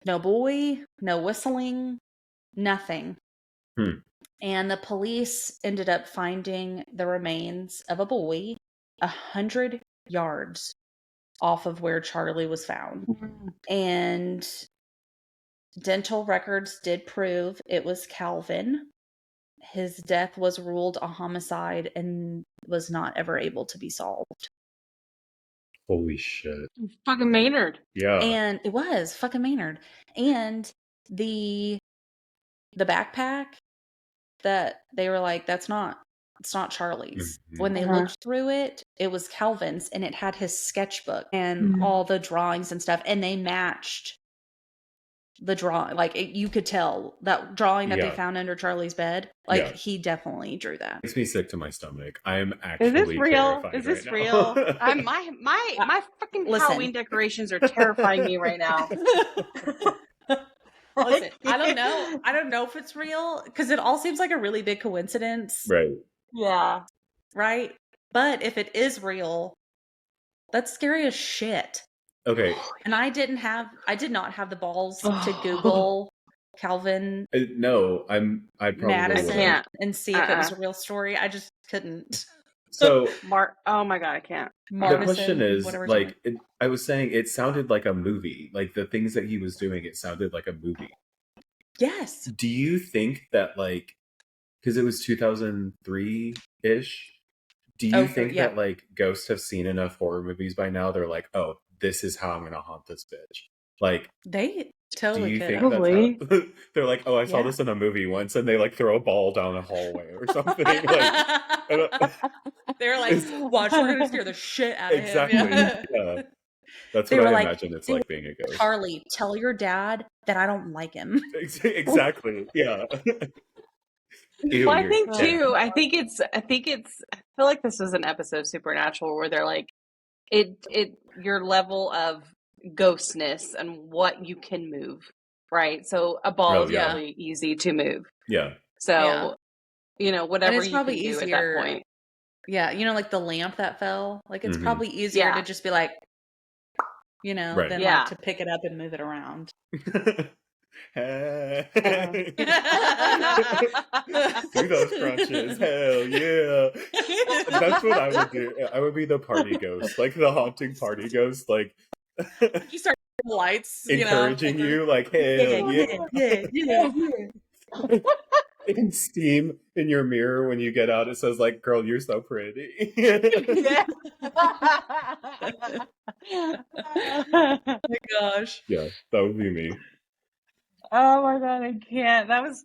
No boy, no whistling, nothing. And the police ended up finding the remains of a boy 100 yards off of where Charlie was found. And dental records did prove it was Calvin. His death was ruled a homicide and was not ever able to be solved. Holy shit. Fucking Maynard. Yeah. And it was fucking Maynard. And the backpack that they were like, it's not Charlie's. Mhm. When they Uh-huh. looked through it, it was Calvin's, and it had his sketchbook and all the drawings and stuff, and they matched the drawing. Like, you could tell that drawing that they Yeah. found under Charlie's bed. Like, Yeah. he definitely drew that. Makes me sick to my stomach. I am actually Is this real? terrified Is this right real? now. My fucking Listen. Halloween decorations are terrifying me right now. Listen, I don't know if it's real because it all seems like a really big coincidence, Right. Yeah. right? But if it is real, that's scary as shit. Okay. And I did not have the balls to Google Calvin No, I probably Madison wouldn't. can't. and see if it was a real story. I just couldn't. So Oh my god, I can't. the question Martison, is, whatever his like, name I was saying, it sounded like a movie. Like the things that he was doing, it sounded like a movie. is. Yes. Do you think that, like, because it was 2003-ish, do you think yeah. that, like, ghosts have seen enough horror movies by now? They're like, oh, this is how I'm going to haunt this bitch. Like, They do totally you could. think have. Probably. that's how... They're like, oh, I saw Yeah. this in a movie once, and they, like, throw a ball down a hallway or something. Like, I don't... They're like, watch, we're going to scare the shit out of Exactly. him. Yeah. That's They what were I like, imagine it's they like being a ghost. Charlie, tell your dad that I don't like him. Exactly. Yeah. Ew, Well, I you're think dead. too. I feel like this is an episode of Supernatural where they're like, your level of ghostness and what you can move, right? So a ball Oh, is yeah. probably easy to move. Yeah. So, whatever it's you probably can do at easier- that point. Yeah, like the lamp that fell. Like it's Mhm. probably easier Yeah. to just be like, Right. than Yeah. like to pick it up and move it around. Hey. Do those crunches. Hell yeah. That's what I would do. I would be the party ghost, like the haunting party ghost, like You start lights, encouraging you, like, hell yeah. And steam in your mirror when you get out. It says, like, girl, you're so pretty. Yeah. Oh my gosh. Yeah, that would be me. Oh my god, I can't. That was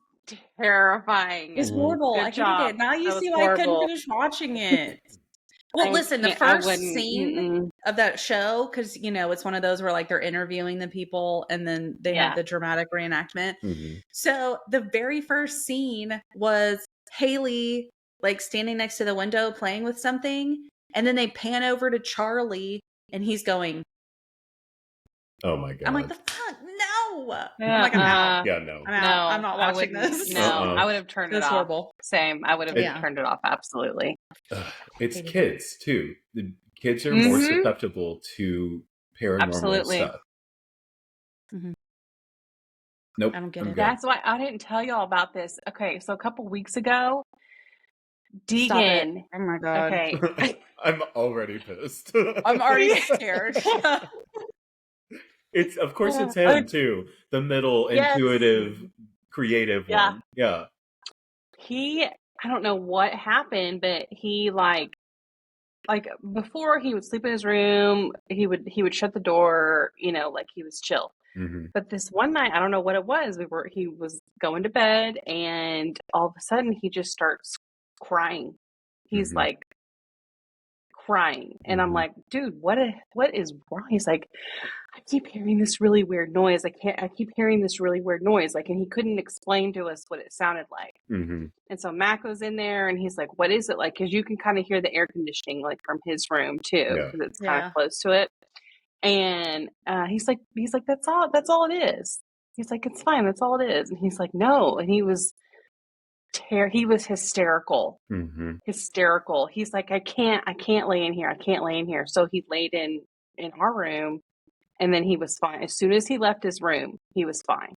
terrifying. It's Mhm. horrible. Good I hated job. it. Now you That was see why I couldn't horrible. finish watching it. Well, I listen, the can't- I first wouldn't- scene mm-mm. of that show, because it's one of those where like they're interviewing the people and then they have Yeah. the dramatic reenactment. Mhm. So the very first scene was Haley like standing next to the window playing with something, and then they pan over to Charlie and he's going, Oh my god. I'm like, the fuck, no. Yeah, I'm like, I'm out. Yeah, no. I'm out. I'm not watching I wouldn't- this. No, Uh-uh. I would have turned it It's off. horrible. Same. I would have Yeah. turned it off. Absolutely. Ugh, it's Hated it. kids too. The kids are more Mhm. susceptible to paranormal Absolutely. stuff. Mhm. Nope. I don't get I'm it. good. That's why I didn't tell y'all about this. Okay, so a couple weeks ago, Stop it. Deegan. Oh my god. Okay. I'm already pissed. I'm already scared. It's of course it's Yeah. him too. The middle, Yes. intuitive, creative Yeah. one. Yeah. I don't know what happened, but he like before he would sleep in his room, he would shut the door, like he was chill. Mm-hmm. But this one night, I don't know what it was. He was going to bed, and all of a sudden, he just starts crying. He's Mhm. like crying, and I'm Mhm. like, dude, what is wrong? He's like, I keep hearing this really weird noise. I keep hearing this really weird noise. Like, and he couldn't explain to us what it sounded like. Mm-hmm. And so Mac goes in there, and he's like, what is it like? Because you can kind of hear the air conditioning like from his room too, Yeah. because it's kind Yeah. of close to it. And he's like, that's all it is. He's like, it's fine, that's all it is. And he's like, no. And he was hysterical. Mm-hmm. Hysterical. He's like, I can't lay in here. I can't lay in here. So he laid in our room, and then he was fine. As soon as he left his room, he was fine.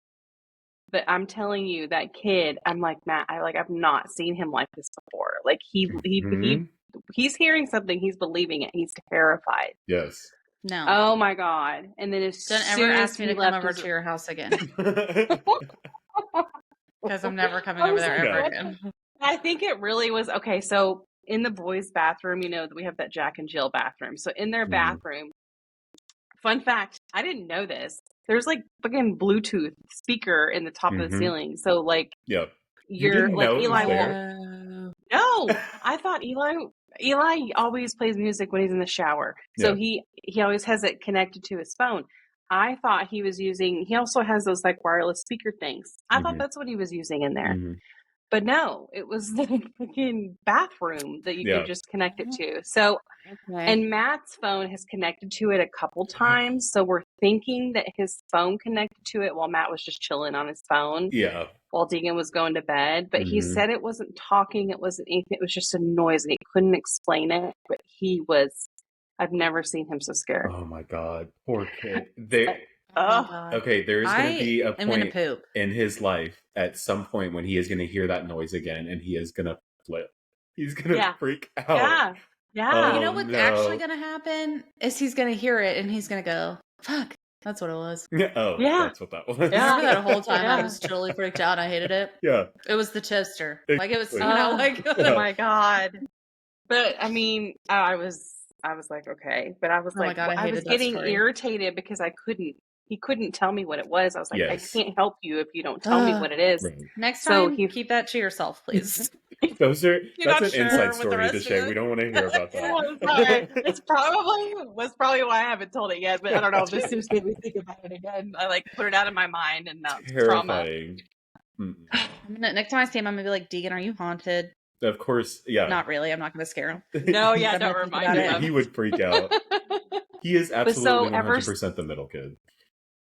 But I'm telling you, that kid, I'm like, Matt, I've not seen him like this before. Like Mhm. he's hearing something, he's believing it. He's terrified. Yes. No. Oh my god! And then as Don't soon ever as ask me he to come left over his- to your house again. Mm-hmm. Because I'm never coming I over was there like, ever no. again. I think it really was okay. So in the boys' bathroom, we have that Jack and Jill bathroom. So in their Mhm. bathroom, fun fact, I didn't know this. There's like fucking Bluetooth speaker in the top of the Mhm. ceiling. So like Yep. You you're didn't like know it was Eli. there? No, I thought Eli always plays music when he's in the shower. So he always has it connected to his phone. I thought he also has those like wireless speaker things. I thought Mhm. that's what he was using in there. Mhm. But no, it was the fucking bathroom that you Yeah. could just connect it to. So, Okay. and Matt's phone has connected to it a couple times. So we're thinking that his phone connected to it while Matt was just chilling on his phone Yeah. while Deegan was going to bed. But he Mhm. said it wasn't talking. It wasn't anything. It was just a noise, and he couldn't explain it. But I've never seen him so scared. Oh my god. Poor kid. Oh my Oh, God. Okay, there is going to be a I'm gonna point poop. in his life at some point when he is going to hear that noise again, and he is going to flip. He's going to Yeah. freak out. yeah. Yeah. You know Oh, what's no. actually gonna happen is he's gonna hear it and he's gonna go, "Fuck, that's what it was." Oh, Yeah. that's what that was. Remember that whole time I Yeah. was totally freaked out and I hated it? Yeah. It was the toaster. Like it was, you Exactly. know, Oh, like oh my God. But I mean, I was like, okay. But I was Oh my like, God, I I was hated that getting story. irritated because he couldn't tell me what it was. I was like, Yes. I can't help you if you don't tell me what it is. Right. Next So time, he- keep that to yourself, please. That's not an sure inside what the story, rest of Deshay. it- We don't want to hear about Well, sorry. It's probably why I haven't told it yet, but I don't know. This just made me think about it again. I like put it out of my mind and now it's trauma. Terrifying. Mm-mm. Next time I see him, I'm gonna be like, Deegan, are you haunted? Of course, yeah. Not really. I'm not gonna scare him. No, yeah, I'm don't gonna think remind about him. He would freak out. He is so absolutely ever- 100% the middle kid.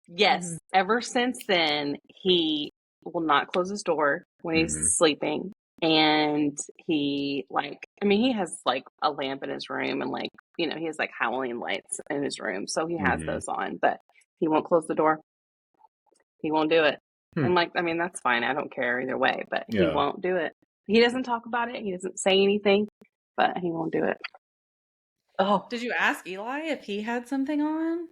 Yes. Mhm. Ever since then, he will not close his door when he's Mhm. sleeping. And he he has like a lamp in his room and he has like Halloween lights in his room. So he has Mhm. those on, but he won't close the door. He won't do it. Hmm. I'm like, I mean, that's fine. I don't care either way, but he Yeah. won't do it. He doesn't talk about it. He doesn't say anything, but he won't do it. Oh, Did you ask Eli if he had something on?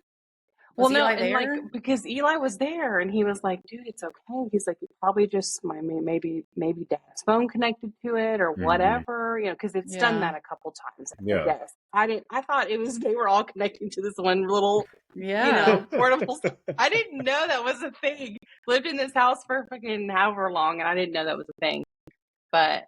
well, Was no, Eli and there? because Eli was there, and he was like, "Dude, it's okay." He's like, "You probably just, I mean, maybe Dad's phone connected to it or Mhm. whatever, because it's done Yeah. that a couple times." Yeah. Yes, I thought it was they were all connecting to this one little, Yeah. portable. I didn't know that was a thing. Lived in this house for fucking however long, and I didn't know that was a thing. But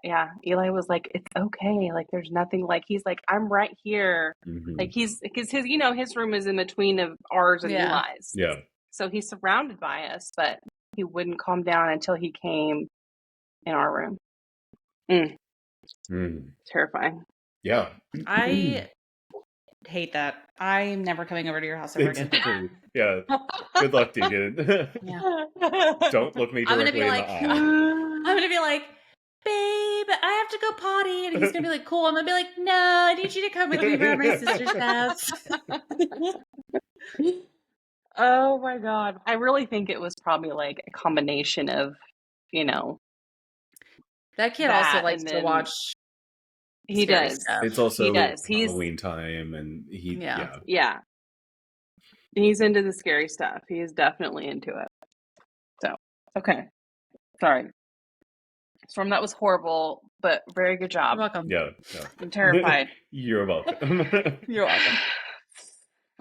yeah, Eli was like, "It's okay. Like, there's nothing." Like, he's like, "I'm right here." Mhm. Like because his room is in between of ours and Yeah. Eli's. Yeah. So he's surrounded by us, but he wouldn't calm down until he came in our room. Mm. Terrifying. Yeah. I hate that. I'm never coming over to your house ever again. Exactly. Yeah. Good luck, Deegan. Yeah. Don't look me I'm gonna directly be in like, the eye. I'm gonna be like, babe, I have to go potty. And he's gonna be like, cool. I'm gonna be like, no, I need you to come with me for my sister's house. Oh my God. I really think it was probably like a combination of, That kid That, also likes and to then watch he scary does. stuff. It's also He does. He's- Halloween time, and Yeah. Yeah. He's into the scary stuff. He is definitely into it. So, okay. Sorry. Storm, that was horrible, but very good You're job. welcome. yeah. I'm terrified. You're welcome. You're welcome.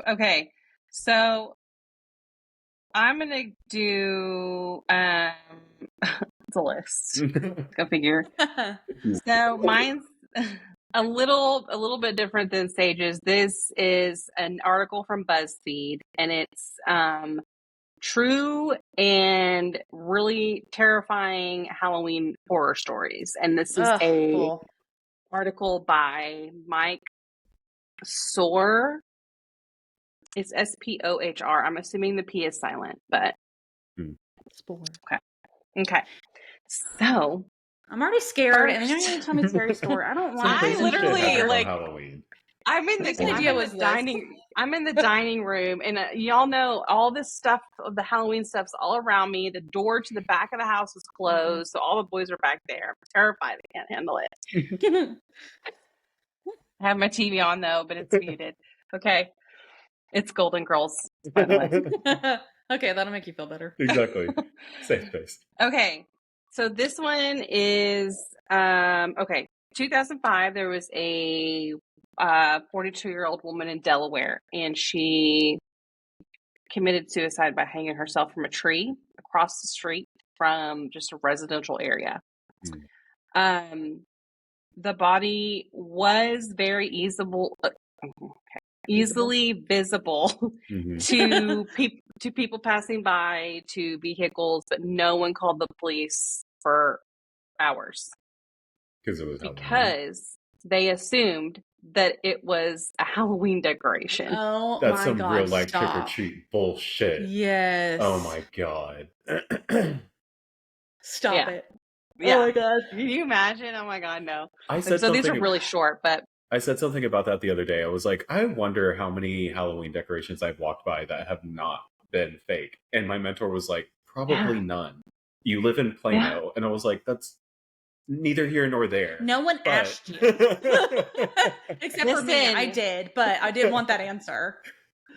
Okay. So I'm going to do it's a list. Go figure. So mine's a little bit different than Sage's. This is an article from BuzzFeed, and it's true and really terrifying Halloween horror stories. And this is Ugh, a cool. article by Mike Soar. It's Spohr. I'm assuming the P is silent, but Spore. okay. So I'm already scared, and then you're First- gonna tell me a scary story. I don't want I Some crazy shit literally, happened on like- Halloween. I'm in the, Whose idea I'm in was the this? dining. I'm in the dining room, and y'all know all this stuff. The Halloween stuff's all around me. The door to the back of the house is closed, so all the boys are back there. I'm terrified. I can't handle it. I have my TV on though, but it's muted. Okay, it's Golden Girls, by the way. Okay, that'll make you feel better. Exactly. Safe space. Okay, so this one is 2005. There was a 42-year-old woman in Delaware, and she committed suicide by hanging herself from a tree across the street from just a residential area. The body was very easily visible Mhm. to people passing by, to vehicles, but no one called the police for hours Because it was Halloween. because they assumed that it was a Halloween decoration. Oh That's my some god! real life trick or Stop. treat bullshit. Yes. Oh my god. Stop Yeah. it. Yeah. Oh my god. Can you imagine? Oh my God, no. I said So these are something. really short, but I said something about that the other day. I was like, I wonder how many Halloween decorations I've walked by that have not been fake? And my mentor was like, probably Yeah. none. You live in Plano. And I was like, that's neither here nor there. No one But asked you. Except for me. I Listen. did, but I did want that answer.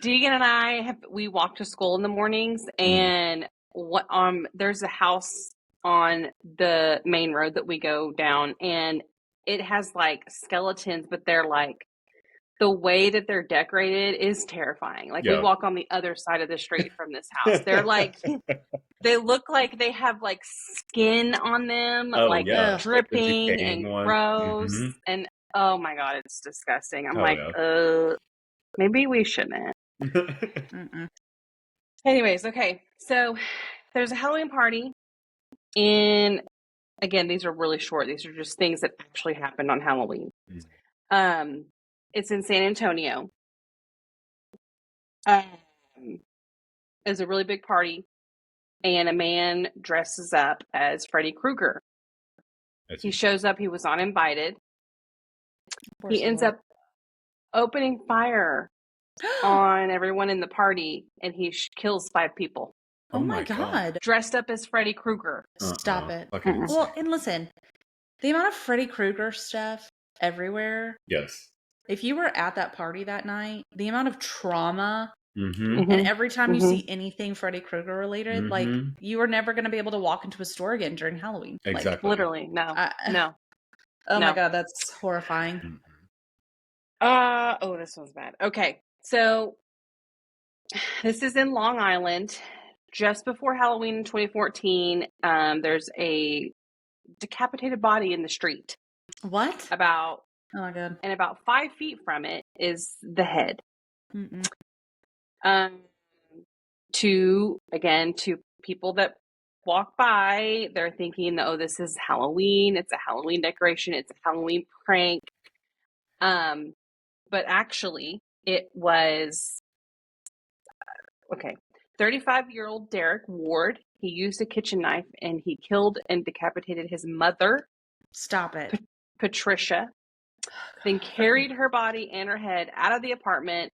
Deegan and I we walk to school in the mornings, and there's a house on the main road that we go down, and it has like skeletons, but they're like, the way that they're decorated is terrifying. Like, we Yeah. walk on the other side of the street from this house. They're like, they look like they have like skin on them, Oh, like yeah. dripping Like the and decaying one. gross. Mhm. And oh my God, it's disgusting. I'm Oh, like, yeah. maybe we shouldn't. Mm-mm. Anyways, okay. So there's a Halloween party in, again, these are really short. These are just things that actually happened on Halloween. It's in San Antonio. It's a really big party, and a man dresses up as Freddy Krueger. He shows up. He was uninvited. He ends up opening fire on everyone in the party, and he kills 5 people. Oh my God. Dressed up as Freddy Krueger. Stop it. Fucking Well, and listen, the amount of Freddy Krueger stuff everywhere. yes. If you were at that party that night, the amount of trauma, Mm-hmm. and every time you see anything Freddy Krueger related, like, Mhm. you are never going to be able to walk into a store again during Halloween. Exactly. Like, Literally, no. No. oh No. my God, that's horrifying. Mhm. This one's bad. Okay, so this is in Long Island. Just before Halloween in 2014, there's a decapitated body in the street. What? Oh my God. And about 5 feet from it is the head. Mm-mm. To people that walk by, they're thinking, oh, this is Halloween. It's a Halloween decoration. It's a Halloween prank. But actually, it was, 35-year-old Derek Ward. He used a kitchen knife, and he killed and decapitated his mother. Stop it. Patricia. Then carried her body and her head out of the apartment,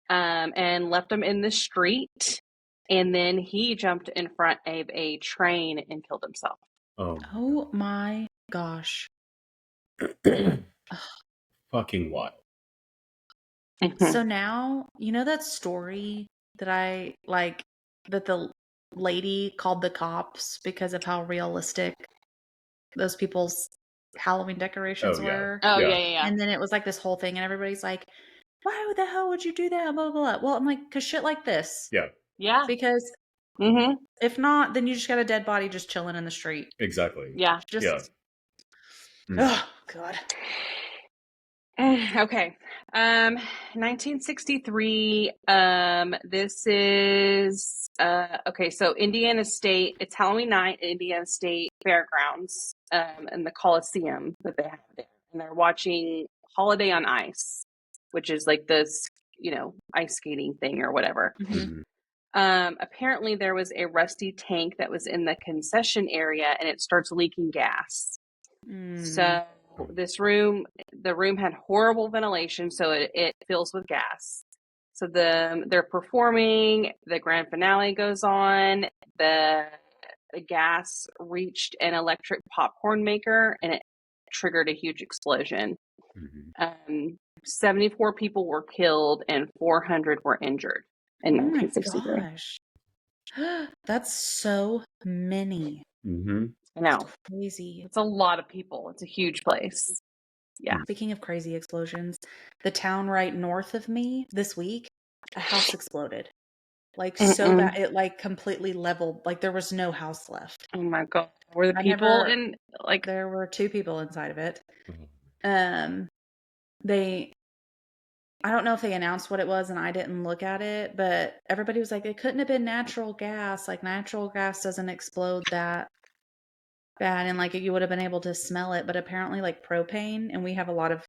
and left them in the street. And then he jumped in front of a train and killed himself. Oh my gosh. Fucking wild. So now, you know that story that I like, that the lady called the cops because of how realistic those people's Halloween decorations were? Oh, yeah. And then it was like this whole thing, and everybody's like, why the hell would you do that? Blah, blah, blah. Well, I'm like, because shit like this. Yeah. Yeah. Because if not, then you just got a dead body just chilling in the street. Exactly. Yeah. Just, Mm. oh, God. Okay. 1963. This is so Indiana State, it's Halloween night at Indiana State Fairgrounds, and the Coliseum that they have there. And they're watching Holiday on Ice, which is like this, ice skating thing or whatever. Mhm. Apparently there was a rusty tank that was in the concession area, and it starts leaking gas. So the room had horrible ventilation, so it fills with gas. So they're performing, the grand finale goes on, the gas reached an electric popcorn maker, and it triggered a huge explosion. 74 people were killed and 400 were injured in 1963. Gosh. That's so many. Mm-hmm. I know. It's crazy. It's a lot of people. It's a huge place. Yeah. Speaking of crazy explosions, the town right north of me this week, a house exploded. Like, so bad, it like completely leveled, like there was no house left. Oh my God. Were the people in, like, there were 2 people inside of it. I don't know if they announced what it was, and I didn't look at it, but everybody was like, it couldn't have been natural gas. Like, natural gas doesn't explode that bad, and like you would have been able to smell it. But apparently, like propane, and we have a lot of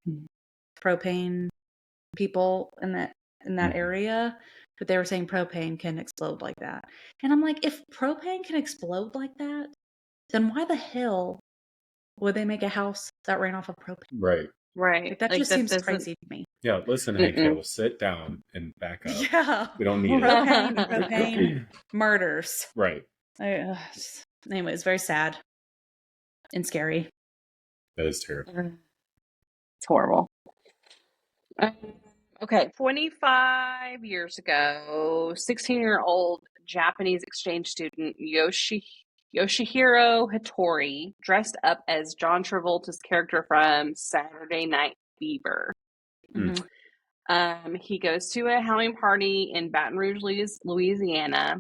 propane people in that area, but they were saying propane can explode like that. And I'm like, if propane can explode like that, then why the hell would they make a house that ran off of propane? Right. Right. Like, that Like just that seems doesn't. crazy to me. Yeah, listen, Hank Hill, sit down and back up. Yeah. We don't need it. Propane, murders. Right. Anyway, it's very sad and scary. That is terrible. It's horrible. Okay, 25 years ago, 16-year-old Japanese exchange student Yoshihiro Hattori dressed up as John Travolta's character from Saturday Night Fever. Mhm. He goes to a Halloween party in Baton Rouge, Louisiana.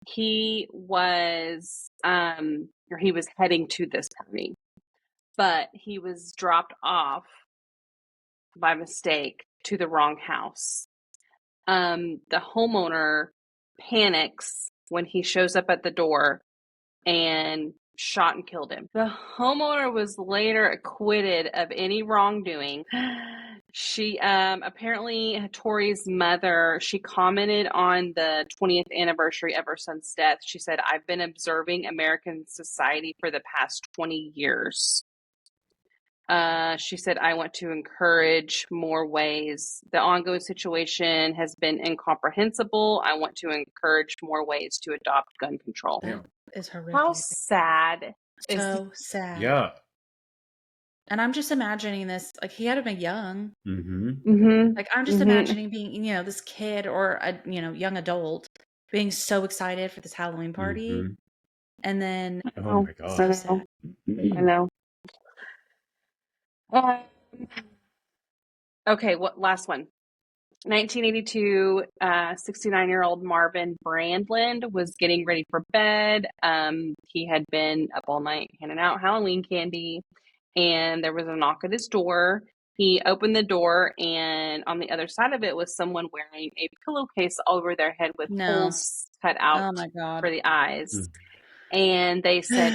He was heading to this party, but he was dropped off by mistake to the wrong house. The homeowner panics when he shows up at the door and shot and killed him. The homeowner was later acquitted of any wrongdoing. She apparently Hattori's mother, she commented on the 20th anniversary of her son's death. She said, "I've been observing American society for the past 20 years." She said, "I want to encourage more ways. The ongoing situation has been incomprehensible. I want to encourage more ways to adopt gun control." That is horrific. How sad is So sad. Yeah. And I'm just imagining this, like, he had to be young. Mm-hmm. Mm-hmm. Like, I'm just Mhm. imagining being, this kid or a, young adult being so excited for this Halloween party. Mm-hmm. And then, Oh my I god. know. I know. Okay, what last one? 1982, 69-year-old Marvin Brandland was getting ready for bed. He had been up all night handing out Halloween candy, and there was a knock at his door. He opened the door, and on the other side of it was someone wearing a pillowcase over their head with No. holes cut out oh my God. for the eyes. And they said,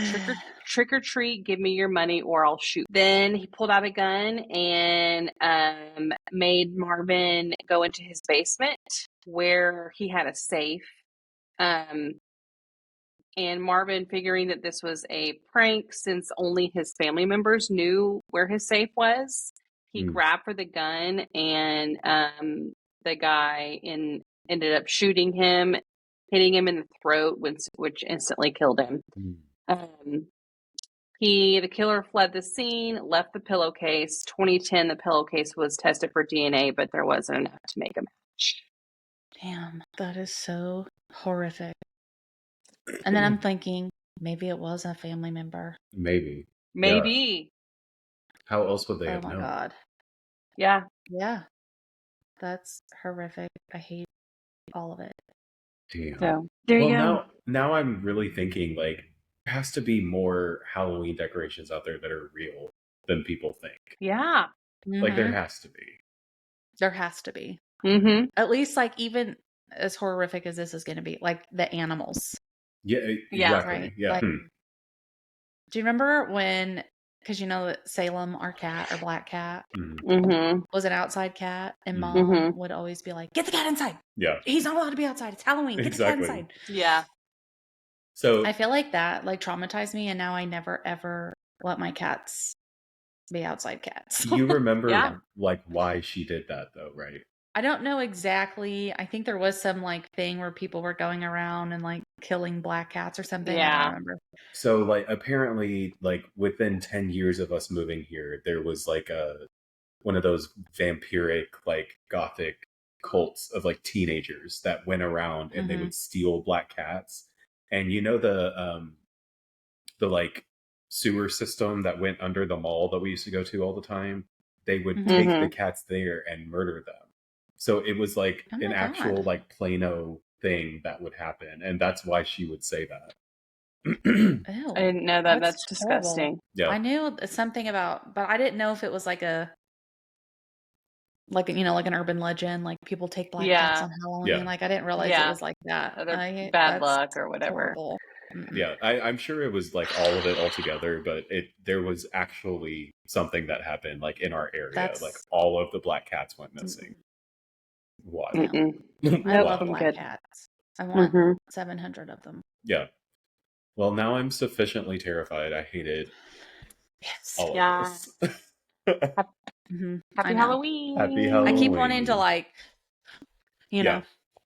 trick or treat, give me your money or I'll shoot. Then he pulled out a gun and made Marvin go into his basement where he had a safe. And Marvin, figuring that this was a prank since only his family members knew where his safe was, he grabbed for the gun, and the guy ended up shooting him, hitting him in the throat, which instantly killed him. The killer fled the scene, left the pillowcase. 2010, the pillowcase was tested for DNA, but there wasn't enough to make a match. Damn, that is so horrific. And then I'm thinking, maybe it was a family member. Maybe. Maybe. How else would they Oh have my known? God. Yeah. Yeah. That's horrific. I hate all of it. Damn. So there you go. Now I'm really thinking, like, there has to be more Halloween decorations out there that are real than people think. Yeah. Like, there Mhm. has to be. There has to be. Mm-hmm. At least, like, even as horrific as this is going to be, like the animals. Yeah, Yeah. exactly. Right. Yeah. Like, do you remember when, because that Salem, our cat, our black cat, Mm-hmm. was an outside cat, and Mom Mhm. would always be like, "Get the cat inside. Yeah. He's not allowed to be outside. It's Halloween. Get Exactly. the cat inside." Yeah. So I feel like that traumatized me, and now I never ever let my cats be outside cats. you remember Yeah. like why she did that though, right? I don't know exactly. I think there was some thing where people were going around and killing black cats or something. I Yeah. don't remember. So apparently within 10 years of us moving here, there was one of those vampiric gothic cults of teenagers that went around and they would steal black cats. And the sewer system that went under the mall that we used to go to all the time, they would take the cats there and murder them. So it was an actual Plano thing that would happen, and that's why she would say that. Ew, I didn't know that. That's horrible. disgusting. Yeah. I knew something about, but I didn't know if it was like an urban legend, people take black cats on Halloween. Yeah. I didn't realize it was like that. Other bad that's luck or whatever. horrible. Mm-mm. Yeah, I'm sure it was all of it all together, but there was actually something that happened in our area. All of the black cats went missing. Why? I love I'm black good. cats. I want Mhm. 700 of them. Yeah. Well, now I'm sufficiently terrified. I hated Yes. all Yeah. of this. Mhm. Happy I know. Halloween. Happy I keep wanting to Halloween. you Yeah.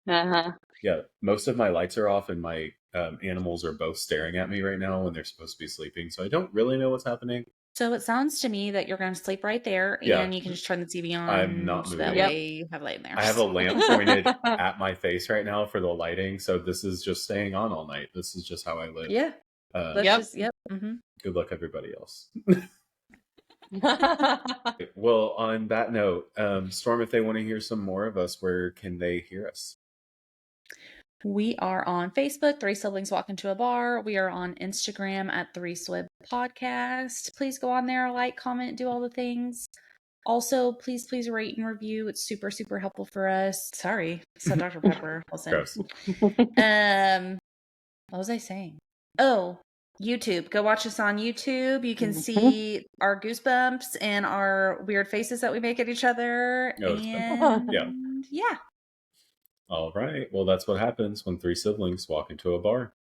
know. Uh-huh. Yeah, most of my lights are off, and my animals are both staring at me right now when they're supposed to be sleeping. So I don't really know what's happening. So it sounds to me that you're going to sleep right there, Yeah. and you can just turn the TV I'm not on, so that moving. Yep. way you have light in there. I have a lamp pointed at my face right now for the lighting, so this is just staying on all night. This is just how I live. Yeah. Let's Yep. just. Yep. Mm-hmm. Good luck, everybody else. Well, on that note, Storm, if they want to hear some more of us, where can they hear us? We are on Facebook, Three Siblings Walk Into a Bar. We are on Instagram at Three Swib Podcast. Please go on there, like, comment, do all the things. Also, please rate and review. It's super, super helpful for us. Sorry, said Dr. Pepper. Listen. Gross. What was I saying? Oh, YouTube. Go watch us on YouTube. You can see our goosebumps and our weird faces that we make at each other. Oh, it's And fun. yeah. All right. Well, that's what happens when three siblings walk into a bar.